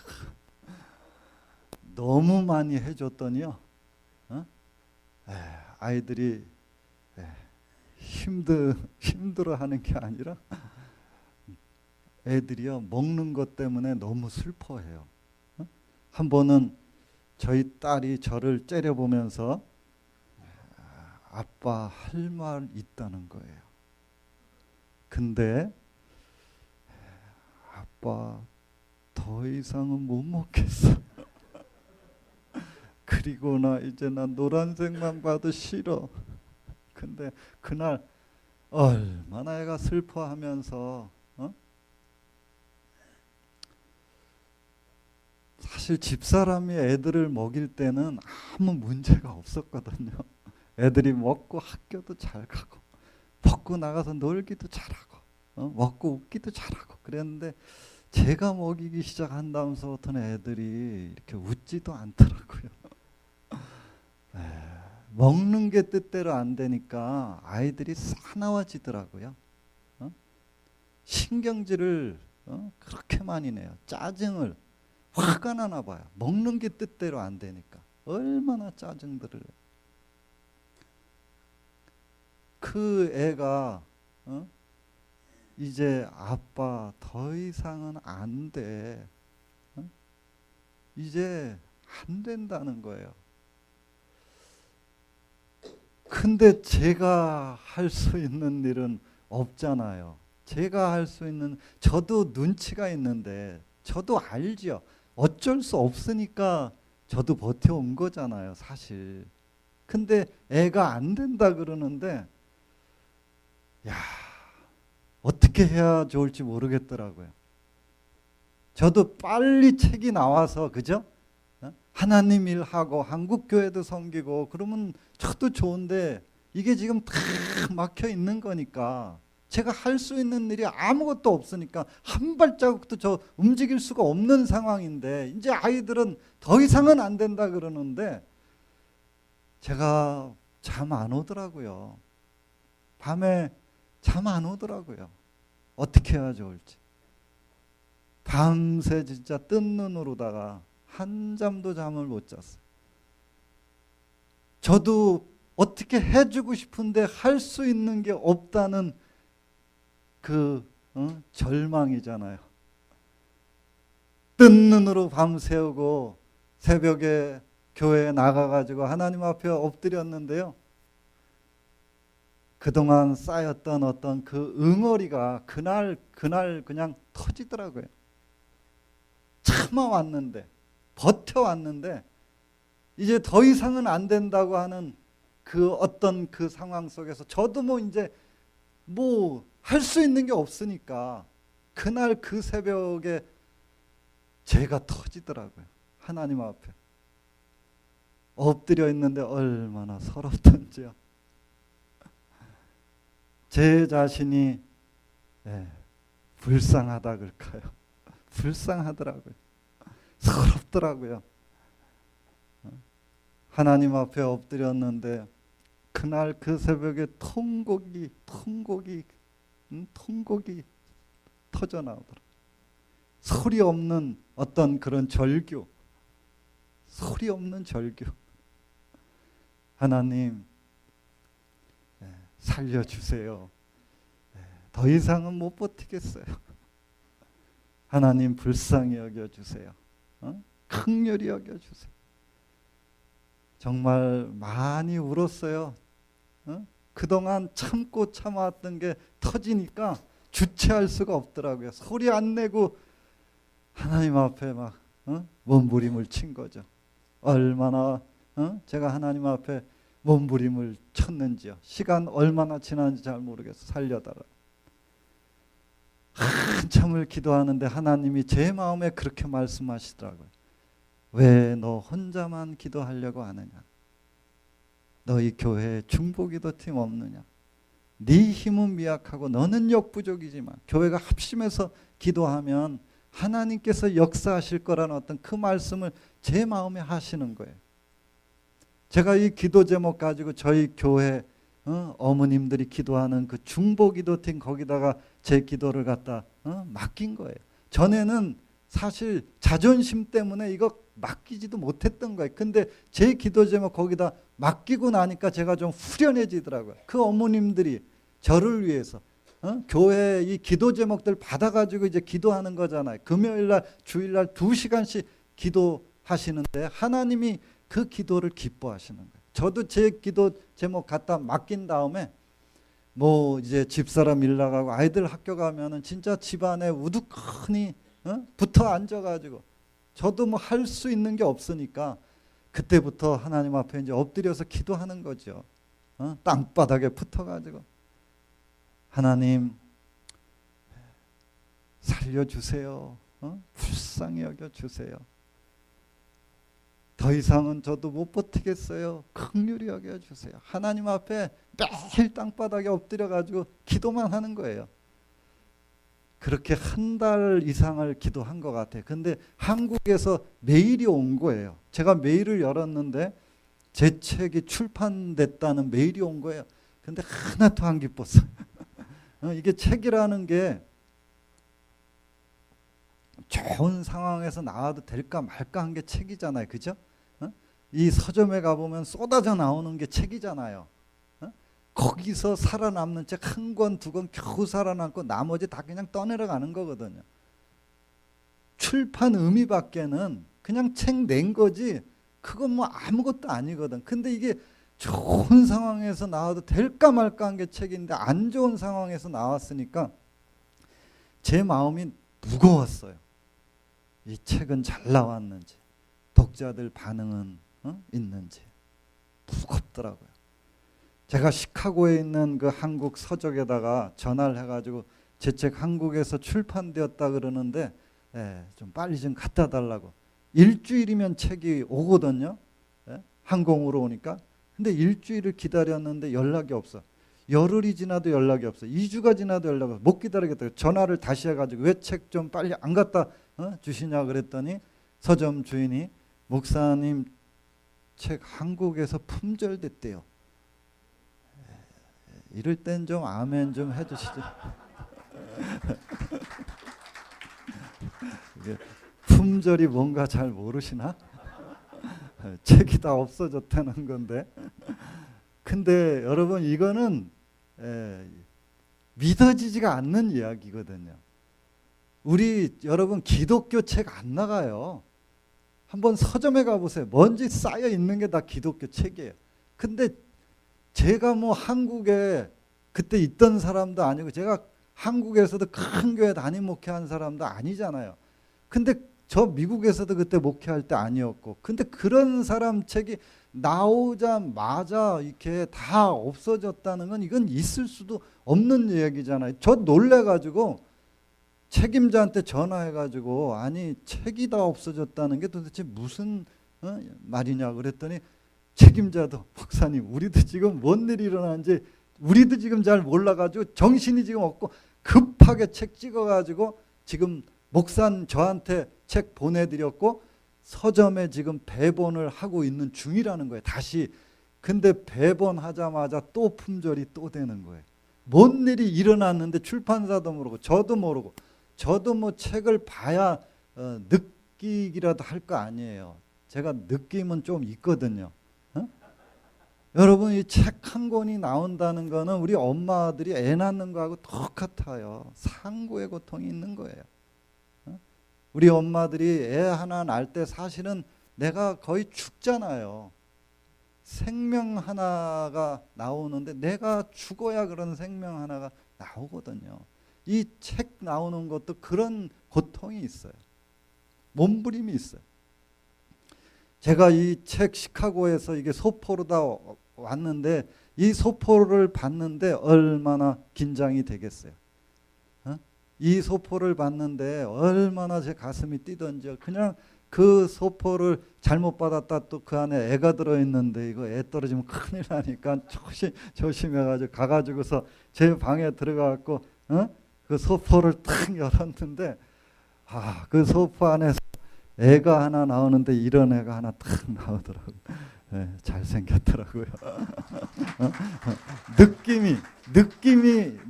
너무 많이 해줬더니요, 아이들이 힘들어하는 게 아니라 애들이요 먹는 것 때문에 너무 슬퍼해요. 한 번은 저희 딸이 저를 째려보면서 아빠 할 말 있다는 거예요. 근데 아빠 더 이상은 못 먹겠어. 그리고 이제 난 노란색만 봐도 싫어. 근데 그날 얼마나 애가 슬퍼하면서, 사실 집사람이 애들을 먹일 때는 아무 문제가 없었거든요. 애들이 먹고 학교도 잘 가고, 먹고 나가서 놀기도 잘하고, 먹고 웃기도 잘하고 그랬는데, 제가 먹이기 시작한 다음서부터는 애들이 이렇게 웃지도 않더라고요. 먹는 게 뜻대로 안 되니까 아이들이 사나워지더라고요. 신경질을 그렇게 많이 내요. 짜증을, 화가 나나 봐요. 먹는 게 뜻대로 안 되니까 얼마나 짜증들을 내요. 그 애가 이제 아빠 더 이상은 안 돼. 이제 안 된다는 거예요. 근데 제가 할 수 있는 일은 없잖아요. 제가 할 수 있는, 저도 눈치가 있는데, 저도 알죠. 어쩔 수 없으니까 저도 버텨온 거잖아요, 사실. 근데 애가 안 된다 그러는데, 야, 어떻게 해야 좋을지 모르겠더라고요. 저도 빨리 책이 나와서, 그죠? 하나님 일하고 한국 교회도 섬기고 그러면 저도 좋은데, 이게 지금 다 막혀 있는 거니까, 제가 할 수 있는 일이 아무것도 없으니까 한 발자국도 저 움직일 수가 없는 상황인데, 이제 아이들은 더 이상은 안 된다 그러는데 제가 잠 안 오더라고요. 밤에 잠 안 오더라고요. 어떻게 해야 좋을지. 밤새 진짜 뜬 눈으로다가 한잠도 잠을 못 잤어요. 저도 어떻게 해주고 싶은데 할 수 있는 게 없다는 그 절망이잖아요. 뜬 눈으로 밤새우고 새벽에 교회에 나가가지고 하나님 앞에 엎드렸는데요, 그동안 쌓였던 어떤 그 응어리가 그날 그냥 터지더라고요. 참아왔는데, 버텨왔는데, 이제 더 이상은 안 된다고 하는 그 어떤 그 상황 속에서 저도 뭐 이제 뭐 할 수 있는 게 없으니까 그날 그 새벽에 제가 터지더라고요. 하나님 앞에 엎드려 있는데 얼마나 서럽던지요. 제 자신이 불쌍하다 그럴까요? 불쌍하더라고요. 서럽더라고요. 하나님 앞에 엎드렸는데 그날 그 새벽에 통곡이 터져 나오더라. 소리 없는 어떤 그런 절규, 소리 없는 절규. 하나님, 살려주세요. 더 이상은 못 버티겠어요. 하나님 불쌍히 여겨주세요. 긍휼히 여겨주세요. 정말 많이 울었어요. 그동안 참고 참아왔던 게 터지니까 주체할 수가 없더라고요. 소리 안 내고 하나님 앞에 막 몸부림을 친 거죠. 얼마나 제가 하나님 앞에 몸부림을 쳤는지요. 시간 얼마나 지났는지 잘 모르겠어. 살려달라. 한참을 기도하는데 하나님이 제 마음에 그렇게 말씀하시더라고요. 왜 너 혼자만 기도하려고 하느냐? 너희 교회에 중보기도팀 없느냐? 네 힘은 미약하고 너는 역부족이지만 교회가 합심해서 기도하면 하나님께서 역사하실 거라는 어떤 그 말씀을 제 마음에 하시는 거예요. 제가 이 기도 제목 가지고 저희 교회 어머님들이 기도하는 그 중보기도팀 거기다가 제 기도를 갖다 맡긴 거예요. 전에는 사실 자존심 때문에 이거 맡기지도 못했던 거예요. 근데 제 기도 제목 거기다 맡기고 나니까 제가 좀 후련해지더라고요. 그 어머님들이 저를 위해서 교회 이 기도 제목들 받아가지고 이제 기도하는 거잖아요. 금요일날 주일날 2시간씩 기도하시는데 하나님이 그 기도를 기뻐하시는 거예요. 저도 제 기도 제목 갖다 맡긴 다음에 뭐 이제 집사람 일 나가고 아이들 학교 가면은 진짜 집안에 우두커니 붙어 앉아가지고 저도 뭐 할 수 있는 게 없으니까 그때부터 하나님 앞에 이제 엎드려서 기도하는 거죠. 땅바닥에 붙어가지고 하나님 살려주세요. 불쌍히 여겨주세요. 더 이상은 저도 못 버티겠어요. 긍휼히 여겨주세요. 하나님 앞에 매일 땅바닥에 엎드려가지고 기도만 하는 거예요. 그렇게 한 달 이상을 기도한 것 같아요. 근데 한국에서 메일이 온 거예요. 제가 메일을 열었는데 제 책이 출판됐다는 메일이 온 거예요. 근데 하나도 안 기뻤어요. 이게 책이라는 게 좋은 상황에서 나와도 될까 말까 한 게 책이잖아요. 그죠? 이 서점에 가보면 쏟아져 나오는 게 책이잖아요. 거기서 살아남는 책 한 권, 두 권 겨우 살아남고 나머지 다 그냥 떠내려가는 거거든요. 출판 의미밖에는 그냥 책 낸 거지 그건 뭐 아무것도 아니거든. 근데 이게 좋은 상황에서 나와도 될까 말까 한 게 책인데 안 좋은 상황에서 나왔으니까 제 마음이 무거웠어요. 이 책은 잘 나왔는지 독자들 반응은 있는지 무겁더라고요. 제가 시카고에 있는 그 한국 서적에다가 전화를 해가지고 제 책 한국에서 출판되었다 그러는데 좀 빨리 좀 갖다 달라고. 일주일이면 책이 오거든요. 항공으로 오니까. 근데 일주일을 기다렸는데 연락이 없어. 열흘이 지나도 연락이 없어. 2주가 지나도 연락이 없어. 못 기다리겠다. 전화를 다시 해가지고 왜 책 좀 빨리 안 갖다 주시냐 그랬더니 서점 주인이 목사님 책 한국에서 품절됐대요. 이럴 땐 좀 아멘 좀 해주시죠. 이게 품절이 뭔가 잘 모르시나? 책이 다 없어졌다는 건데. 근데 여러분 이거는 믿어지지가 않는 이야기거든요. 우리 여러분 기독교 책 안 나가요. 한번 서점에 가보세요. 먼지 쌓여 있는 게 다 기독교 책이에요. 근데 제가 뭐 한국에 그때 있던 사람도 아니고 제가 한국에서도 큰 교회 담임 목회한 사람도 아니잖아요. 근데 저 미국에서도 그때 목회할 때 아니었고 근데 그런 사람 책이 나오자마자 이렇게 다 없어졌다는 건 이건 있을 수도 없는 얘기잖아요. 저 놀래가지고 책임자한테 전화해가지고 아니 책이 다 없어졌다는 게 도대체 무슨 말이냐 그랬더니 책임자도 목사님 우리도 지금 뭔 일이 일어나는지 우리도 지금 잘 몰라가지고 정신이 지금 없고 급하게 책 찍어가지고 지금 목사님 저한테 책 보내드렸고 서점에 지금 배본을 하고 있는 중이라는 거예요. 다시. 근데 배본하자마자 또 품절이 또 되는 거예요. 뭔 일이 일어났는데 출판사도 모르고 저도 모르고 저도 뭐 책을 봐야 느끼기라도 할 거 아니에요. 제가 느낌은 좀 있거든요. 여러분 이 책 한 권이 나온다는 거는 우리 엄마들이 애 낳는 거하고 똑같아요. 상고의 고통이 있는 거예요. 우리 엄마들이 애 하나 낳을 때 사실은 내가 거의 죽잖아요. 생명 하나가 나오는데 내가 죽어야 그런 생명 하나가 나오거든요. 이 책 나오는 것도 그런 고통이 있어요. 몸부림이 있어요. 제가 이 책 시카고에서 이게 소포로 다 왔는데 이 소포를 봤는데 얼마나 긴장이 되겠어요. 이 소포를 봤는데 얼마나 제 가슴이 뛰던지요. 그냥 그 소포를 잘못 받았다 또 그 안에 애가 들어있는데 이거 애 떨어지면 큰일 나니까 조심해가지고 가가지고서 제 방에 들어가갖고 그 소포를 탁 열었는데 그 소포 안에서 애가 하나 나오는데 이런 애가 하나 탁 나오더라고요. 네, 잘생겼더라고요.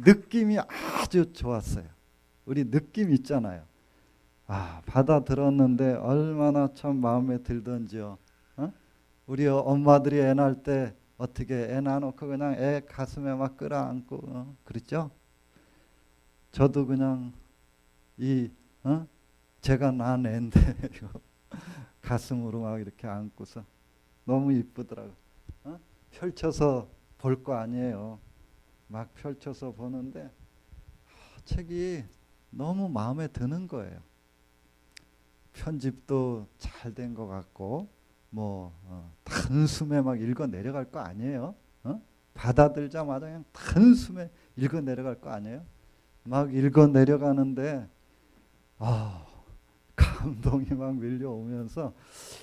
느낌이 아주 좋았어요. 우리 느낌 있잖아요. 받아들었는데 얼마나 참 마음에 들던지요. 우리 엄마들이 애 낳을 때 어떻게 애 낳아놓고 그냥 애 가슴에 막 끌어안고 그랬죠? 저도 그냥 제가 낳은 애인데 가슴으로 막 이렇게 안고서 너무 이쁘더라고요. 펼쳐서 볼 거 아니에요. 막 펼쳐서 보는데 책이 너무 마음에 드는 거예요. 편집도 잘 된 것 같고 단숨에 막 읽어 내려갈 거 아니에요. 받아들자마자 그냥 단숨에 읽어 내려갈 거 아니에요. 막 읽어 내려가는데 감동이 막 밀려오면서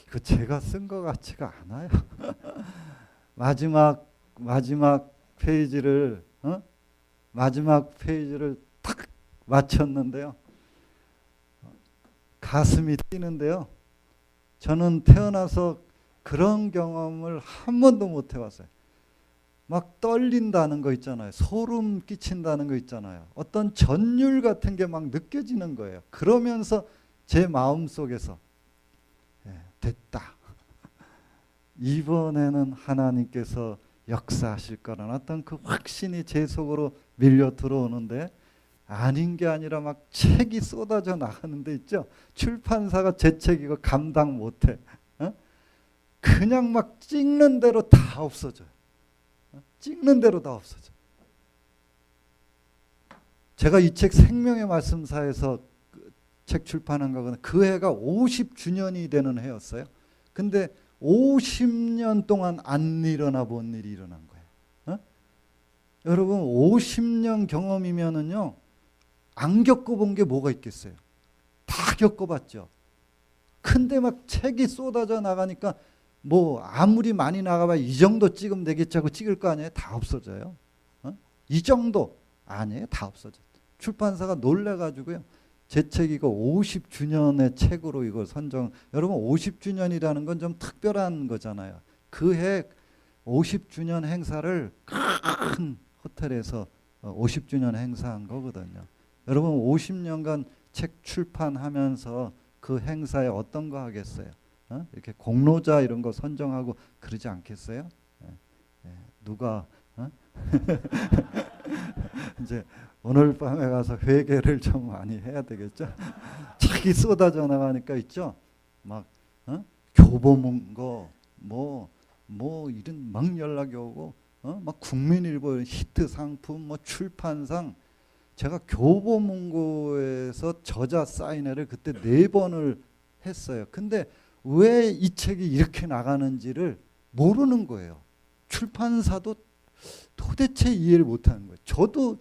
그 제가 쓴 것 같지가 않아요. 마지막 페이지를 탁 마쳤는데요. 가슴이 뛰는데요. 저는 태어나서 그런 경험을 한 번도 못 해봤어요. 막 떨린다는 거 있잖아요. 소름 끼친다는 거 있잖아요. 어떤 전율 같은 게 막 느껴지는 거예요. 그러면서 제 마음속에서 됐다. 이번에는 하나님께서 역사하실 거라는 어떤 그 확신이 제 속으로 밀려 들어오는데 아닌 게 아니라 막 책이 쏟아져 나가는 데 있죠. 출판사가 제 책 이거 감당 못해. 그냥 막 찍는 대로 다 없어져요. 찍는 대로 다 없어져. 제가 이 책 생명의 말씀사에서 책 출판한 거거든요. 그 해가 50주년이 되는 해였어요. 근데 50년 동안 안 일어나 본 일이 일어난 거예요. 여러분 50년 경험이면은요 안 겪어본 게 뭐가 있겠어요? 다 겪어봤죠. 근데 막 책이 쏟아져 나가니까 아무리 많이 나가봐야 이 정도 찍으면 되겠지 하고 찍을 거 아니에요? 다 없어져요. 이 정도 아니에요? 다 없어졌죠. 출판사가 놀래가지고요. 제 책 이거 50주년의 책으로 이걸 선정. 여러분 50주년이라는 건 좀 특별한 거잖아요. 그 해 50주년 행사를 큰 호텔에서 50주년 행사한 거거든요. 여러분 50년간 책 출판하면서 그 행사에 어떤 거 하겠어요? 이렇게 공로자 이런 거 선정하고 그러지 않겠어요? 누가 이제 오늘 밤에 가서 회개를 좀 많이 해야 되겠죠? 책이 쏟아져 나가니까 있죠? 막 교보문 거 이런 막 연락이 오고 막 국민일보 히트 상품 출판상 제가 교보문고에서 저자 사인회를 그때 4번을 했어요. 근데 왜 이 책이 이렇게 나가는지를 모르는 거예요. 출판사도 도대체 이해를 못하는 거예요. 저도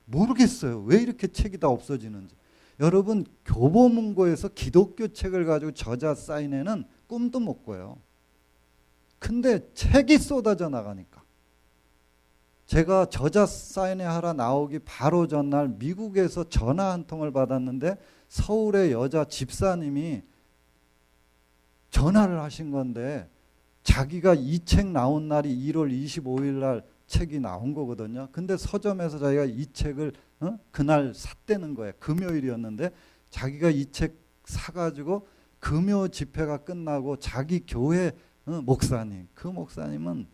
모르겠어요. 왜 이렇게 책이 다 없어지는지. 여러분 교보문고에서 기독교 책을 가지고 저자 사인회는 꿈도 못 꿔요. 근데 책이 쏟아져 나가니까 제가 저자 사인회 하러 나오기 바로 전날 미국에서 전화 한 통을 받았는데 서울의 여자 집사님이 전화를 하신 건데 자기가 이 책 나온 날이 1월 25일 날 책이 나온 거거든요. 근데 서점에서 자기가 이 책을 그날 샀다는 거예요. 금요일이었는데 자기가 이 책 사가지고 금요 집회가 끝나고 자기 교회 목사님, 그 목사님은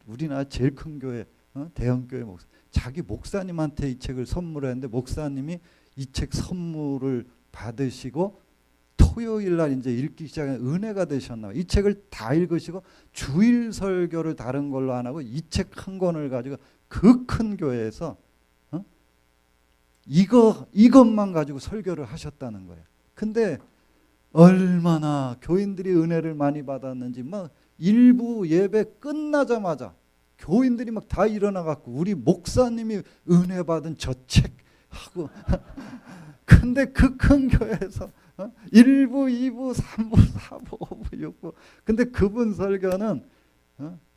우리나라 제일 큰 교회 대형교회 목사, 자기 목사님한테 이 책을 선물했는데 목사님이 이 책 선물을 받으시고 토요일 날 이제 읽기 시작한 은혜가 되셨나 봐요. 이 책을 다 읽으시고 주일 설교를 다른 걸로 안 하고 이 책 한 권을 가지고 그 큰 교회에서 이것만 가지고 설교를 하셨다는 거예요. 근데 얼마나 교인들이 은혜를 많이 받았는지 막 일부 예배 끝나자마자 교인들이 막 다 일어나 갖고 우리 목사님이 은혜 받은 저 책 하고 근데 그 큰 교회에서 1부, 2부, 3부, 4부, 5부, 6부 근데 그분 설교는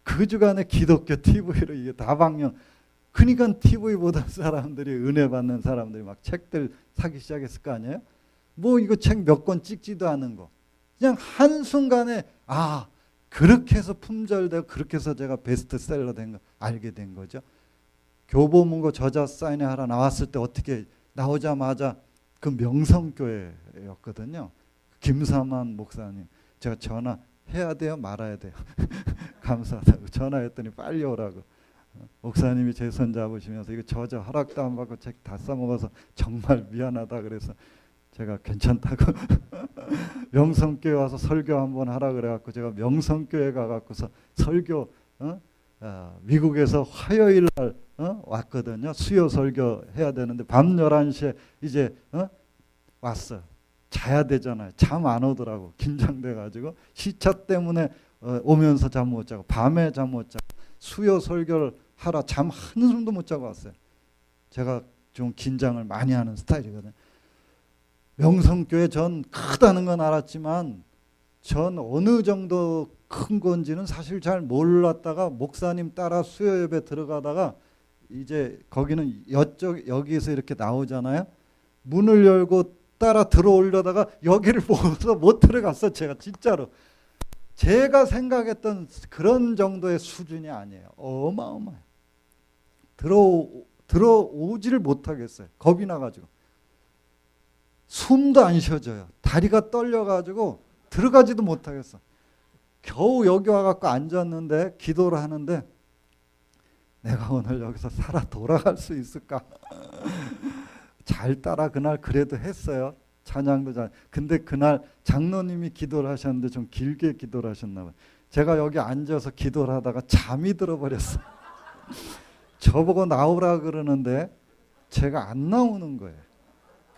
그 주간에 기독교 TV로 이게 다 방영. 그러니까 TV 보던 사람들이 은혜 받는 사람들이 막 책들 사기 시작했을 거 아니에요? 뭐 이거 책 몇 권 찍지도 않은 거. 그냥 한순간에 그렇게 해서 품절되고 그렇게 해서 제가 베스트셀러 된 거 알게 된 거죠. 교보문고 저자 사인회하러 나왔을 때 어떻게 나오자마자 그 명성교회였거든요. 김삼환 목사님 제가 전화해야 돼요 말아야 돼요. 감사하다고 전화했더니 빨리 오라고. 목사님이 제 손 잡으시면서 이거 저자 허락도 안 받고 책 다 써먹어서 정말 미안하다 그래서 제가 괜찮다고 명성교회 와서 설교 한번 하라 그래갖고 제가 명성교회 가갖고서 설교 미국에서 화요일 날 왔거든요. 수요 설교 해야 되는데 밤 11시에 이제 왔어. 자야 되잖아요. 잠 안 오더라고. 긴장돼가지고 시차 때문에 오면서 잠 못 자고 밤에 잠 못 자고 수요 설교를 하라 잠 한숨도 못 자고 왔어요. 제가 좀 긴장을 많이 하는 스타일이거든요. 명성교회 전 크다는 건 알았지만 전 어느 정도 큰 건지는 사실 잘 몰랐다가 목사님 따라 수요 예배 들어가다가 이제 거기는 여기에서 이렇게 나오잖아요. 문을 열고 따라 들어오려다가 여기를 보고서 못 들어갔어. 제가 진짜로. 제가 생각했던 그런 정도의 수준이 아니에요. 어마어마해요. 들어오지를 못하겠어요. 겁이 나가지고. 숨도 안 쉬어져요. 다리가 떨려가지고 들어가지도 못하겠어. 겨우 여기 와갖고 앉았는데 기도를 하는데 내가 오늘 여기서 살아 돌아갈 수 있을까? 잘 따라 그날 그래도 했어요. 찬양도 잘. 근데 그날 장로님이 기도를 하셨는데 좀 길게 기도를 하셨나 봐요. 제가 여기 앉아서 기도를 하다가 잠이 들어버렸어. 저보고 나오라 그러는데 제가 안 나오는 거예요.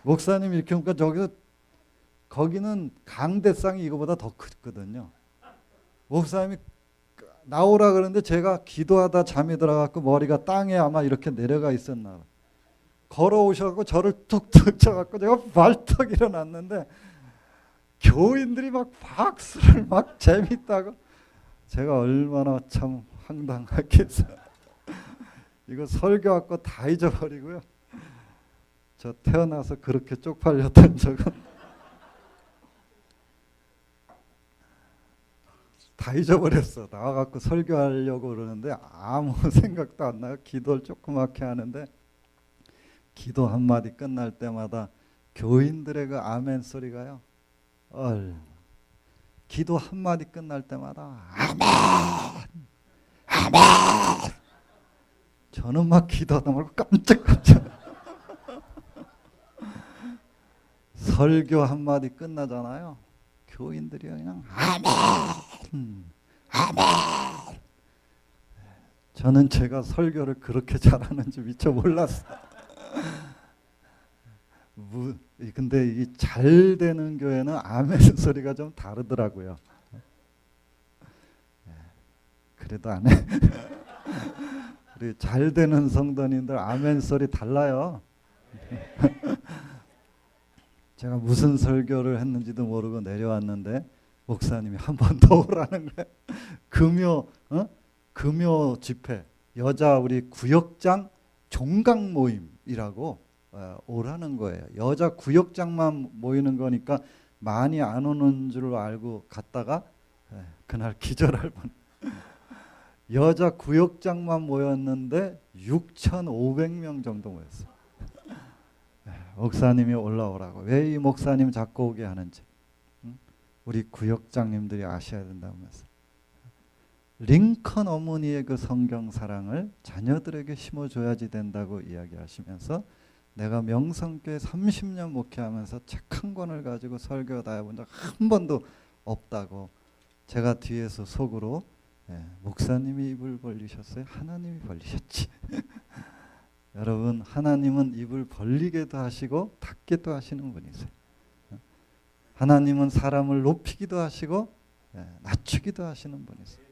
목사님이 이렇게 보니까 저기서 거기는 강대상이 이거보다 더 크거든요. 목사님이 나오라 그러는데 제가 기도하다 잠이 들어갖고 머리가 땅에 아마 이렇게 내려가 있었나 봐요. 걸어오셔갖고 저를 툭툭 쳐갖고 제가 발떡 일어났는데 교인들이 막 박수를 막 재밌다고. 제가 얼마나 참 황당하겠어요. 이거 설교하고 다 잊어버리고요. 저 태어나서 그렇게 쪽팔렸던 적은 다 잊어버렸어. 나와갖고 설교하려고 그러는데 아무 생각도 안 나요. 기도를 조그맣게 하는데 기도 한마디 끝날 때마다 교인들의 그 아멘 소리가요. 기도 한마디 끝날 때마다 아멘 아멘. 저는 막 기도하다 말고 깜짝깜짝. 설교 한마디 끝나잖아요. 교인들이 그냥 아멘 아멘. 저는 제가 설교를 그렇게 잘하는지 미처 몰랐어요. 근데 이 잘 되는 교회는 아멘 소리가 좀 다르더라고요. 그래도 안 해. 우리 잘 되는 성도님들 아멘 소리 달라요. 제가 무슨 설교를 했는지도 모르고 내려왔는데 목사님이 한 번 더 오라는 거예요. 금요 집회 여자 우리 구역장 종강 모임이라고 오라는 거예요. 여자 구역장만 모이는 거니까 많이 안 오는 줄 알고 갔다가 그날 기절할 뻔. 여자 구역장만 모였는데 6,500명 정도 모였어요. 목사님이 올라오라고. 왜 이 목사님 자꾸 오게 하는지 우리 구역장님들이 아셔야 된다면서. 링컨 어머니의 그 성경 사랑을 자녀들에게 심어줘야지 된다고 이야기하시면서 내가 명성교회 30년 목회하면서 책 한 권을 가지고 설교 다 해본 적 한 번도 없다고 제가 뒤에서 속으로 목사님이 입을 벌리셨어요? 하나님이 벌리셨지. 여러분, 하나님은 입을 벌리게도 하시고 닫게도 하시는 분이세요. 하나님은 사람을 높이기도 하시고 낮추기도 하시는 분이세요.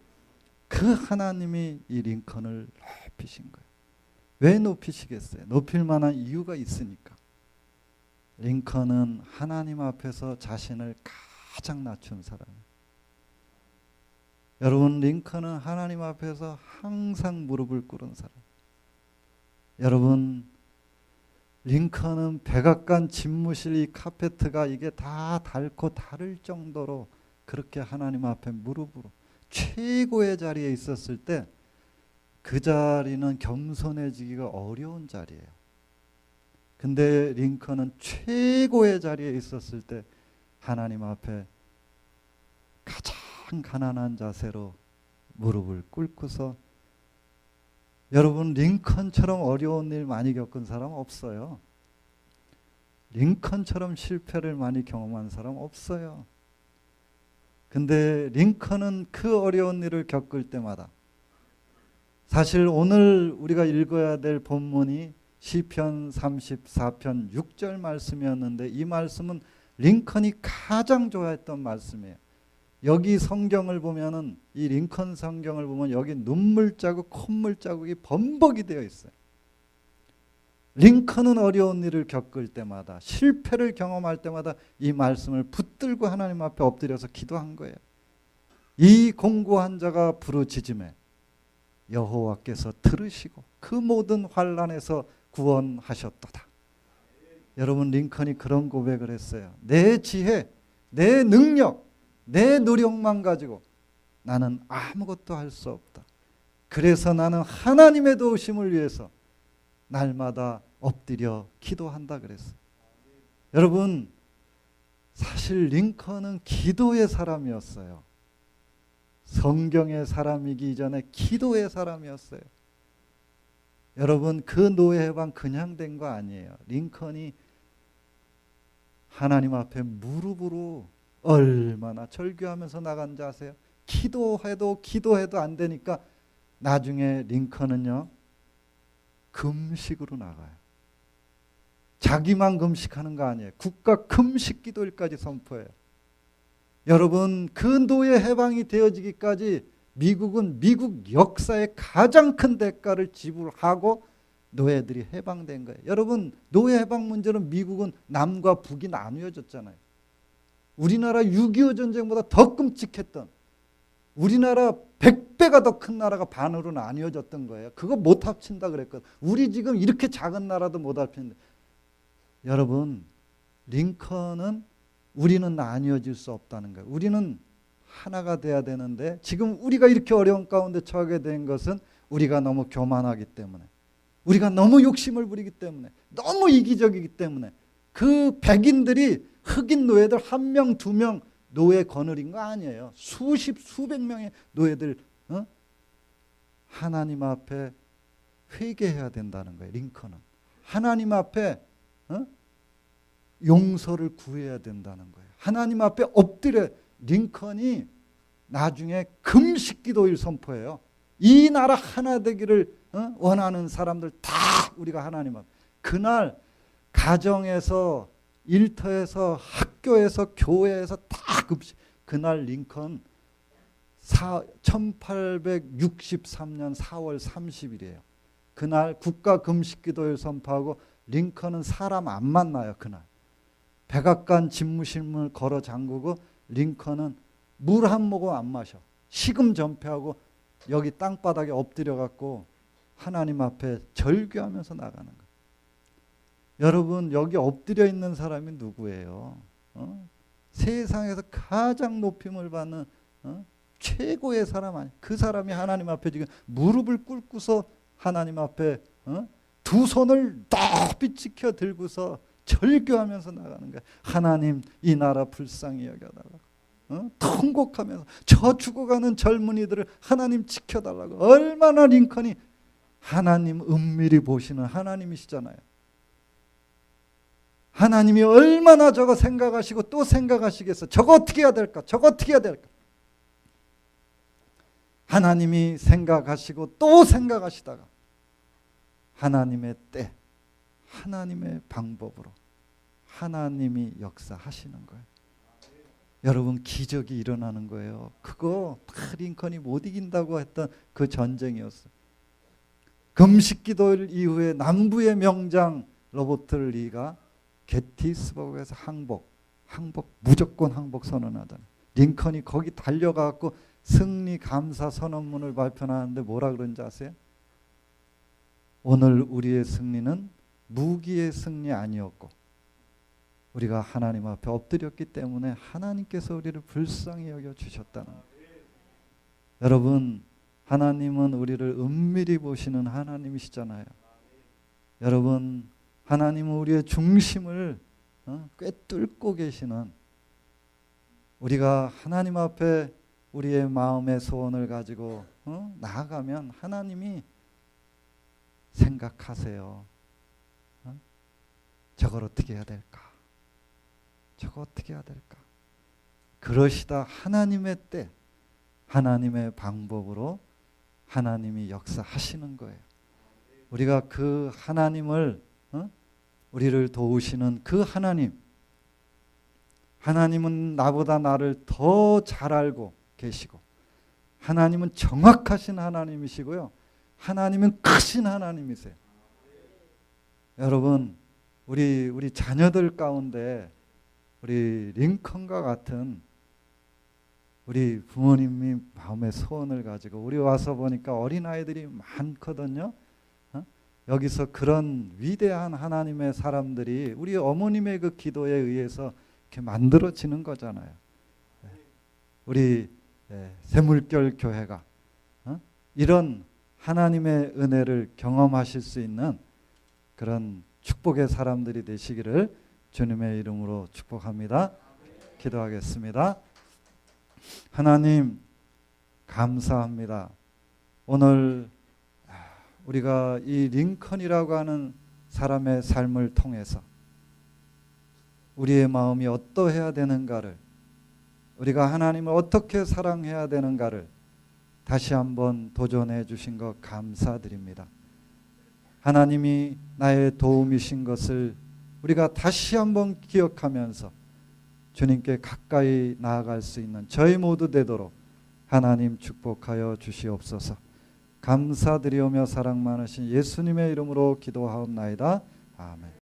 그 하나님이 이 링컨을 높이신 거예요. 왜 높이시겠어요? 높일 만한 이유가 있으니까. 링컨은 하나님 앞에서 자신을 가장 낮춘 사람이에요. 여러분, 링컨은 하나님 앞에서 항상 무릎을 꿇은 사람. 여러분, 링컨은 백악관 집무실 이 카페트가 이게 다 닳고 다를 정도로 그렇게 하나님 앞에 무릎으로 최고의 자리에 있었을 때 그 자리는 겸손해지기가 어려운 자리예요. 근데 링컨은 최고의 자리에 있었을 때 하나님 앞에 가장 가난한 자세로 무릎을 꿇고서, 여러분, 링컨처럼 어려운 일 많이 겪은 사람 없어요. 링컨처럼 실패를 많이 경험한 사람 없어요. 근데 링컨은 그 어려운 일을 겪을 때마다, 사실 오늘 우리가 읽어야 될 본문이 시편 34편 6절 말씀이었는데, 이 말씀은 링컨이 가장 좋아했던 말씀이에요. 여기 성경을 보면은, 이 링컨 성경을 보면 여기 눈물 자국, 콧물 자국이 범벅이 되어 있어요. 링컨은 어려운 일을 겪을 때마다, 실패를 경험할 때마다 이 말씀을 붙들고 하나님 앞에 엎드려서 기도한 거예요. 이 공고한 자가 부르짖음에 여호와께서 들으시고 그 모든 환난에서 구원하셨도다. 여러분, 링컨이 그런 고백을 했어요. 내 지혜, 내 능력, 내 노력만 가지고 나는 아무것도 할 수 없다. 그래서 나는 하나님의 도우심을 위해서 날마다 엎드려 기도한다 그랬어요. 여러분, 사실 링컨은 기도의 사람이었어요. 성경의 사람이기 이전에 기도의 사람이었어요. 여러분, 그 노예 해방 그냥 된 거 아니에요. 링컨이 하나님 앞에 무릎으로 얼마나 절규하면서 나간지 아세요? 기도해도 안 되니까 나중에 링컨은요, 금식으로 나가요. 자기만 금식하는 거 아니에요. 국가 금식 기도일까지 선포해요. 여러분, 그 노예 해방이 되어지기까지 미국은 미국 역사의 가장 큰 대가를 지불하고 노예들이 해방된 거예요. 여러분, 노예 해방 문제는 미국은 남과 북이 나뉘어졌잖아요. 우리나라 6.25 전쟁보다 더 끔찍했던, 우리나라 100배가 더 큰 나라가 반으로 나뉘어졌던 거예요. 그거 못 합친다 그랬거든. 우리 지금 이렇게 작은 나라도 못 합치는데, 여러분, 링컨은 우리는 나뉘어질 수 없다는 거예요. 우리는 하나가 돼야 되는데, 지금 우리가 이렇게 어려운 가운데 처하게 된 것은 우리가 너무 교만하기 때문에, 우리가 너무 욕심을 부리기 때문에, 너무 이기적이기 때문에, 그 백인들이 흑인 노예들 1명, 2명 노예 거느린 거 아니에요. 수십, 수백 명의 노예들 하나님 앞에 회개해야 된다는 거예요. 링컨은 하나님 앞에 용서를 구해야 된다는 거예요. 하나님 앞에 엎드려. 링컨이 나중에 금식 기도일 선포해요. 이 나라 하나 되기를 원하는 사람들 다 우리가 하나님 앞에, 그날 가정에서, 일터에서, 학교에서, 교회에서 다 금식. 그날 링컨 1863년 4월 30일이에요. 그날 국가 금식 기도일 선포하고, 링컨은 사람 안 만나요. 그날 백악관 집무실문을 걸어 잠그고, 링컨은 물 한 모금 안 마셔. 식음 전폐하고 여기 땅바닥에 엎드려 갖고 하나님 앞에 절규하면서 나가는 거예요. 여러분, 여기 엎드려 있는 사람이 누구예요? 세상에서 가장 높임을 받는 최고의 사람 아니에요? 그 사람이 하나님 앞에 지금 무릎을 꿇고서 하나님 앞에 두 손을 높이 치켜 들고서 절규하면서 나가는 거예요. 하나님, 이 나라 불쌍히 여겨달라고. 통곡하면서 저 죽어가는 젊은이들을 하나님 지켜달라고. 얼마나 링컨이 하나님 은밀히 보시는 하나님이시잖아요. 하나님이 얼마나 저거 생각하시고 또 생각하시겠어. 저거 어떻게 해야 될까? 저거 어떻게 해야 될까? 하나님이 생각하시고 또 생각하시다가 하나님의 때, 하나님의 방법으로 하나님이 역사하시는 거예요. 여러분, 기적이 일어나는 거예요. 그거 다 링컨이 못 이긴다고 했던 그 전쟁이었어요. 금식기도 이후에 남부의 명장 로버트 리가 게티스버그에서 항복 무조건 항복 선언하잖아요. 링컨이 거기 달려가고 승리 감사 선언문을 발표하는데 뭐라 그런지 아세요? 오늘 우리의 승리는 무기의 승리 아니었고 우리가 하나님 앞에 엎드렸기 때문에 하나님께서 우리를 불쌍히 여겨 주셨다는 거예요. 여러분, 하나님은 우리를 은밀히 보시는 하나님이시잖아요. 여러분, 하나님은 우리의 중심을 꿰뚫고 계시는, 우리가 하나님 앞에 우리의 마음의 소원을 가지고 나아가면 하나님이 생각하세요. 저걸 어떻게 해야 될까? 저거 어떻게 해야 될까? 그러시다 하나님의 때, 하나님의 방법으로 하나님이 역사하시는 거예요. 우리가 그 하나님을, 우리를 도우시는 그 하나님은 나보다 나를 더 잘 알고 계시고, 하나님은 정확하신 하나님이시고요, 하나님은 크신 하나님이세요. 여러분, 우리 자녀들 가운데 우리 링컨과 같은 우리 부모님이 마음의 소원을 가지고, 우리 와서 보니까 어린아이들이 많거든요. 여기서 그런 위대한 하나님의 사람들이 우리 어머님의 그 기도에 의해서 이렇게 만들어지는 거잖아요. 우리 새물결 교회가 이런 하나님의 은혜를 경험하실 수 있는 그런 축복의 사람들이 되시기를 주님의 이름으로 축복합니다. 기도하겠습니다. 하나님, 감사합니다. 오늘 우리가 이 링컨이라고 하는 사람의 삶을 통해서 우리의 마음이 어떠해야 되는가를, 우리가 하나님을 어떻게 사랑해야 되는가를 다시 한번 도전해 주신 것 감사드립니다. 하나님이 나의 도움이신 것을 우리가 다시 한번 기억하면서 주님께 가까이 나아갈 수 있는 저희 모두 되도록 하나님 축복하여 주시옵소서. 감사드리오며 사랑 많으신 예수님의 이름으로 기도하옵나이다. 아멘.